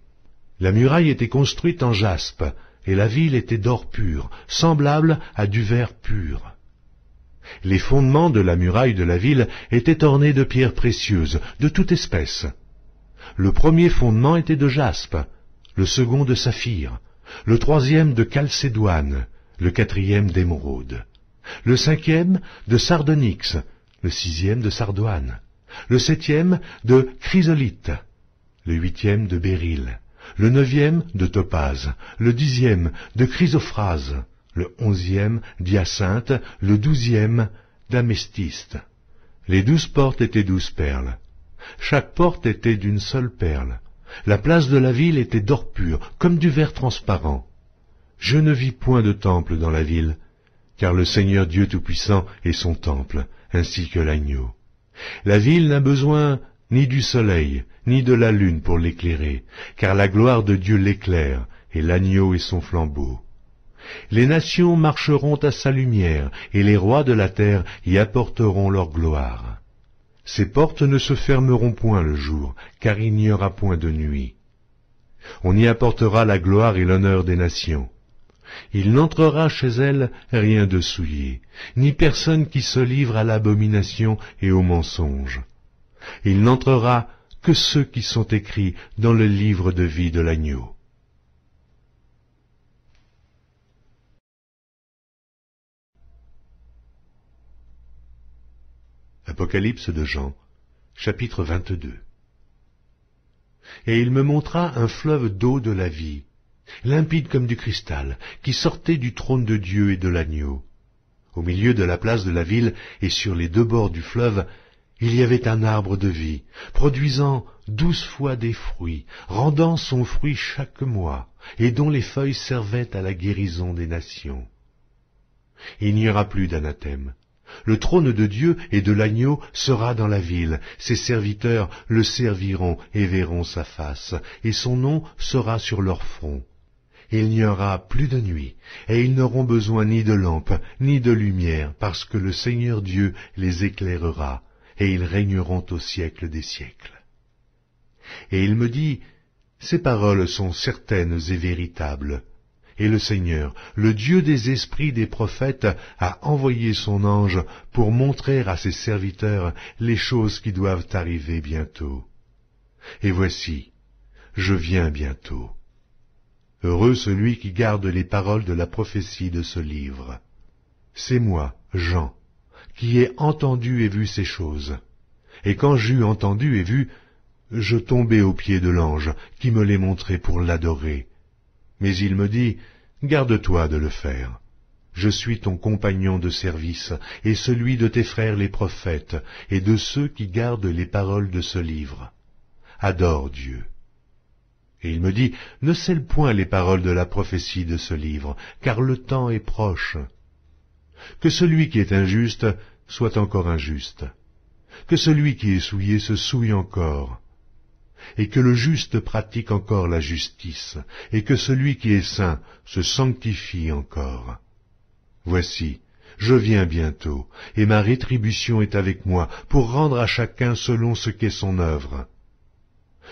La muraille était construite en jaspe, et la ville était d'or pur, semblable à du verre pur. Les fondements de la muraille de la ville étaient ornés de pierres précieuses, de toute espèce. Le premier fondement était de jaspe, le second de saphir, le troisième de chalcédoine, le quatrième d'émeraude, le cinquième de sardonyx, le sixième de sardoine, le septième de chrysolite, le huitième de béryl, le neuvième de topaze, le dixième de chrysophrase, le onzième d'hyacinthe, le douzième d'améthyste. Les 12 portes étaient 12 perles. Chaque porte était d'une seule perle. La place de la ville était d'or pur, comme du verre transparent. Je ne vis point de temple dans la ville, car le Seigneur Dieu Tout-Puissant est son temple, ainsi que l'agneau. La ville n'a besoin ni du soleil, ni de la lune pour l'éclairer, car la gloire de Dieu l'éclaire, et l'agneau est son flambeau. Les nations marcheront à sa lumière, et les rois de la terre y apporteront leur gloire. Ses portes ne se fermeront point le jour, car il n'y aura point de nuit. On y apportera la gloire et l'honneur des nations. Il n'entrera chez elles rien de souillé, ni personne qui se livre à l'abomination et au mensonge. Il n'entrera que ceux qui sont écrits dans le livre de vie de l'agneau. Apocalypse de Jean, chapitre 22. Et il me montra un fleuve d'eau de la vie, limpide comme du cristal, qui sortait du trône de Dieu et de l'agneau. Au milieu de la place de la ville et sur les 2 bords du fleuve, il y avait un arbre de vie, produisant 12 fois des fruits, rendant son fruit chaque mois, et dont les feuilles servaient à la guérison des nations. Il n'y aura plus d'anathème. Le trône de Dieu et de l'agneau sera dans la ville, ses serviteurs le serviront et verront sa face, et son nom sera sur leur front. Il n'y aura plus de nuit, et ils n'auront besoin ni de lampe, ni de lumière, parce que le Seigneur Dieu les éclairera, et ils régneront au siècle des siècles. Et il me dit, ces paroles sont certaines et véritables. Et le Seigneur, le Dieu des esprits des prophètes, a envoyé son ange pour montrer à ses serviteurs les choses qui doivent arriver bientôt. Et voici, je viens bientôt. Heureux celui qui garde les paroles de la prophétie de ce livre. C'est moi, Jean, qui ai entendu et vu ces choses. Et quand j'eus entendu et vu, je tombai aux pieds de l'ange qui me les montrait pour l'adorer. Mais il me dit, garde-toi de le faire. Je suis ton compagnon de service, et celui de tes frères les prophètes, et de ceux qui gardent les paroles de ce livre. Adore Dieu. Et il me dit, ne scelle point les paroles de la prophétie de ce livre, car le temps est proche. Que celui qui est injuste soit encore injuste. Que celui qui est souillé se souille encore. Et que le juste pratique encore la justice, et que celui qui est saint se sanctifie encore. Voici, je viens bientôt, et ma rétribution est avec moi, pour rendre à chacun selon ce qu'est son œuvre.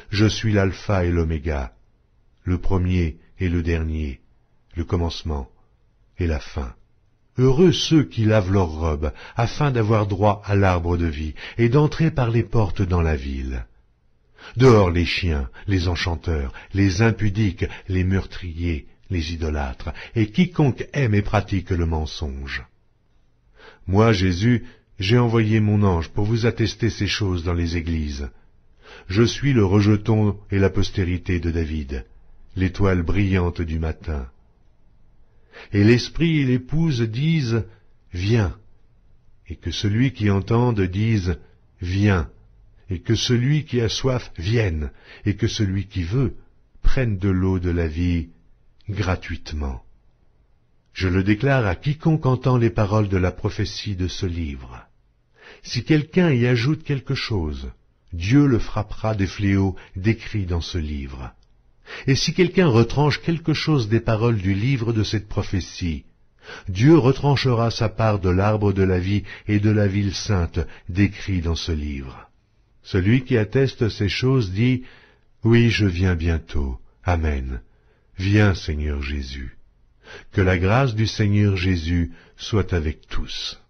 Je suis l'alpha et l'oméga, le premier et le dernier, le commencement et la fin. Heureux ceux qui lavent leurs robes, afin d'avoir droit à l'arbre de vie, et d'entrer par les portes dans la ville. Dehors les chiens, les enchanteurs, les impudiques, les meurtriers, les idolâtres, et quiconque aime et pratique le mensonge. Moi, Jésus, j'ai envoyé mon ange pour vous attester ces choses dans les églises. Je suis le rejeton et la postérité de David, l'étoile brillante du matin. Et l'esprit et l'épouse disent, viens, et que celui qui entende dise, viens, et que celui qui a soif vienne, et que celui qui veut prenne de l'eau de la vie gratuitement. Je le déclare à quiconque entend les paroles de la prophétie de ce livre. Si quelqu'un y ajoute quelque chose, Dieu le frappera des fléaux décrits dans ce livre. Et si quelqu'un retranche quelque chose des paroles du livre de cette prophétie, Dieu retranchera sa part de l'arbre de la vie et de la ville sainte décrits dans ce livre. Celui qui atteste ces choses dit, oui, je viens bientôt. Amen. Viens, Seigneur Jésus. Que la grâce du Seigneur Jésus soit avec tous.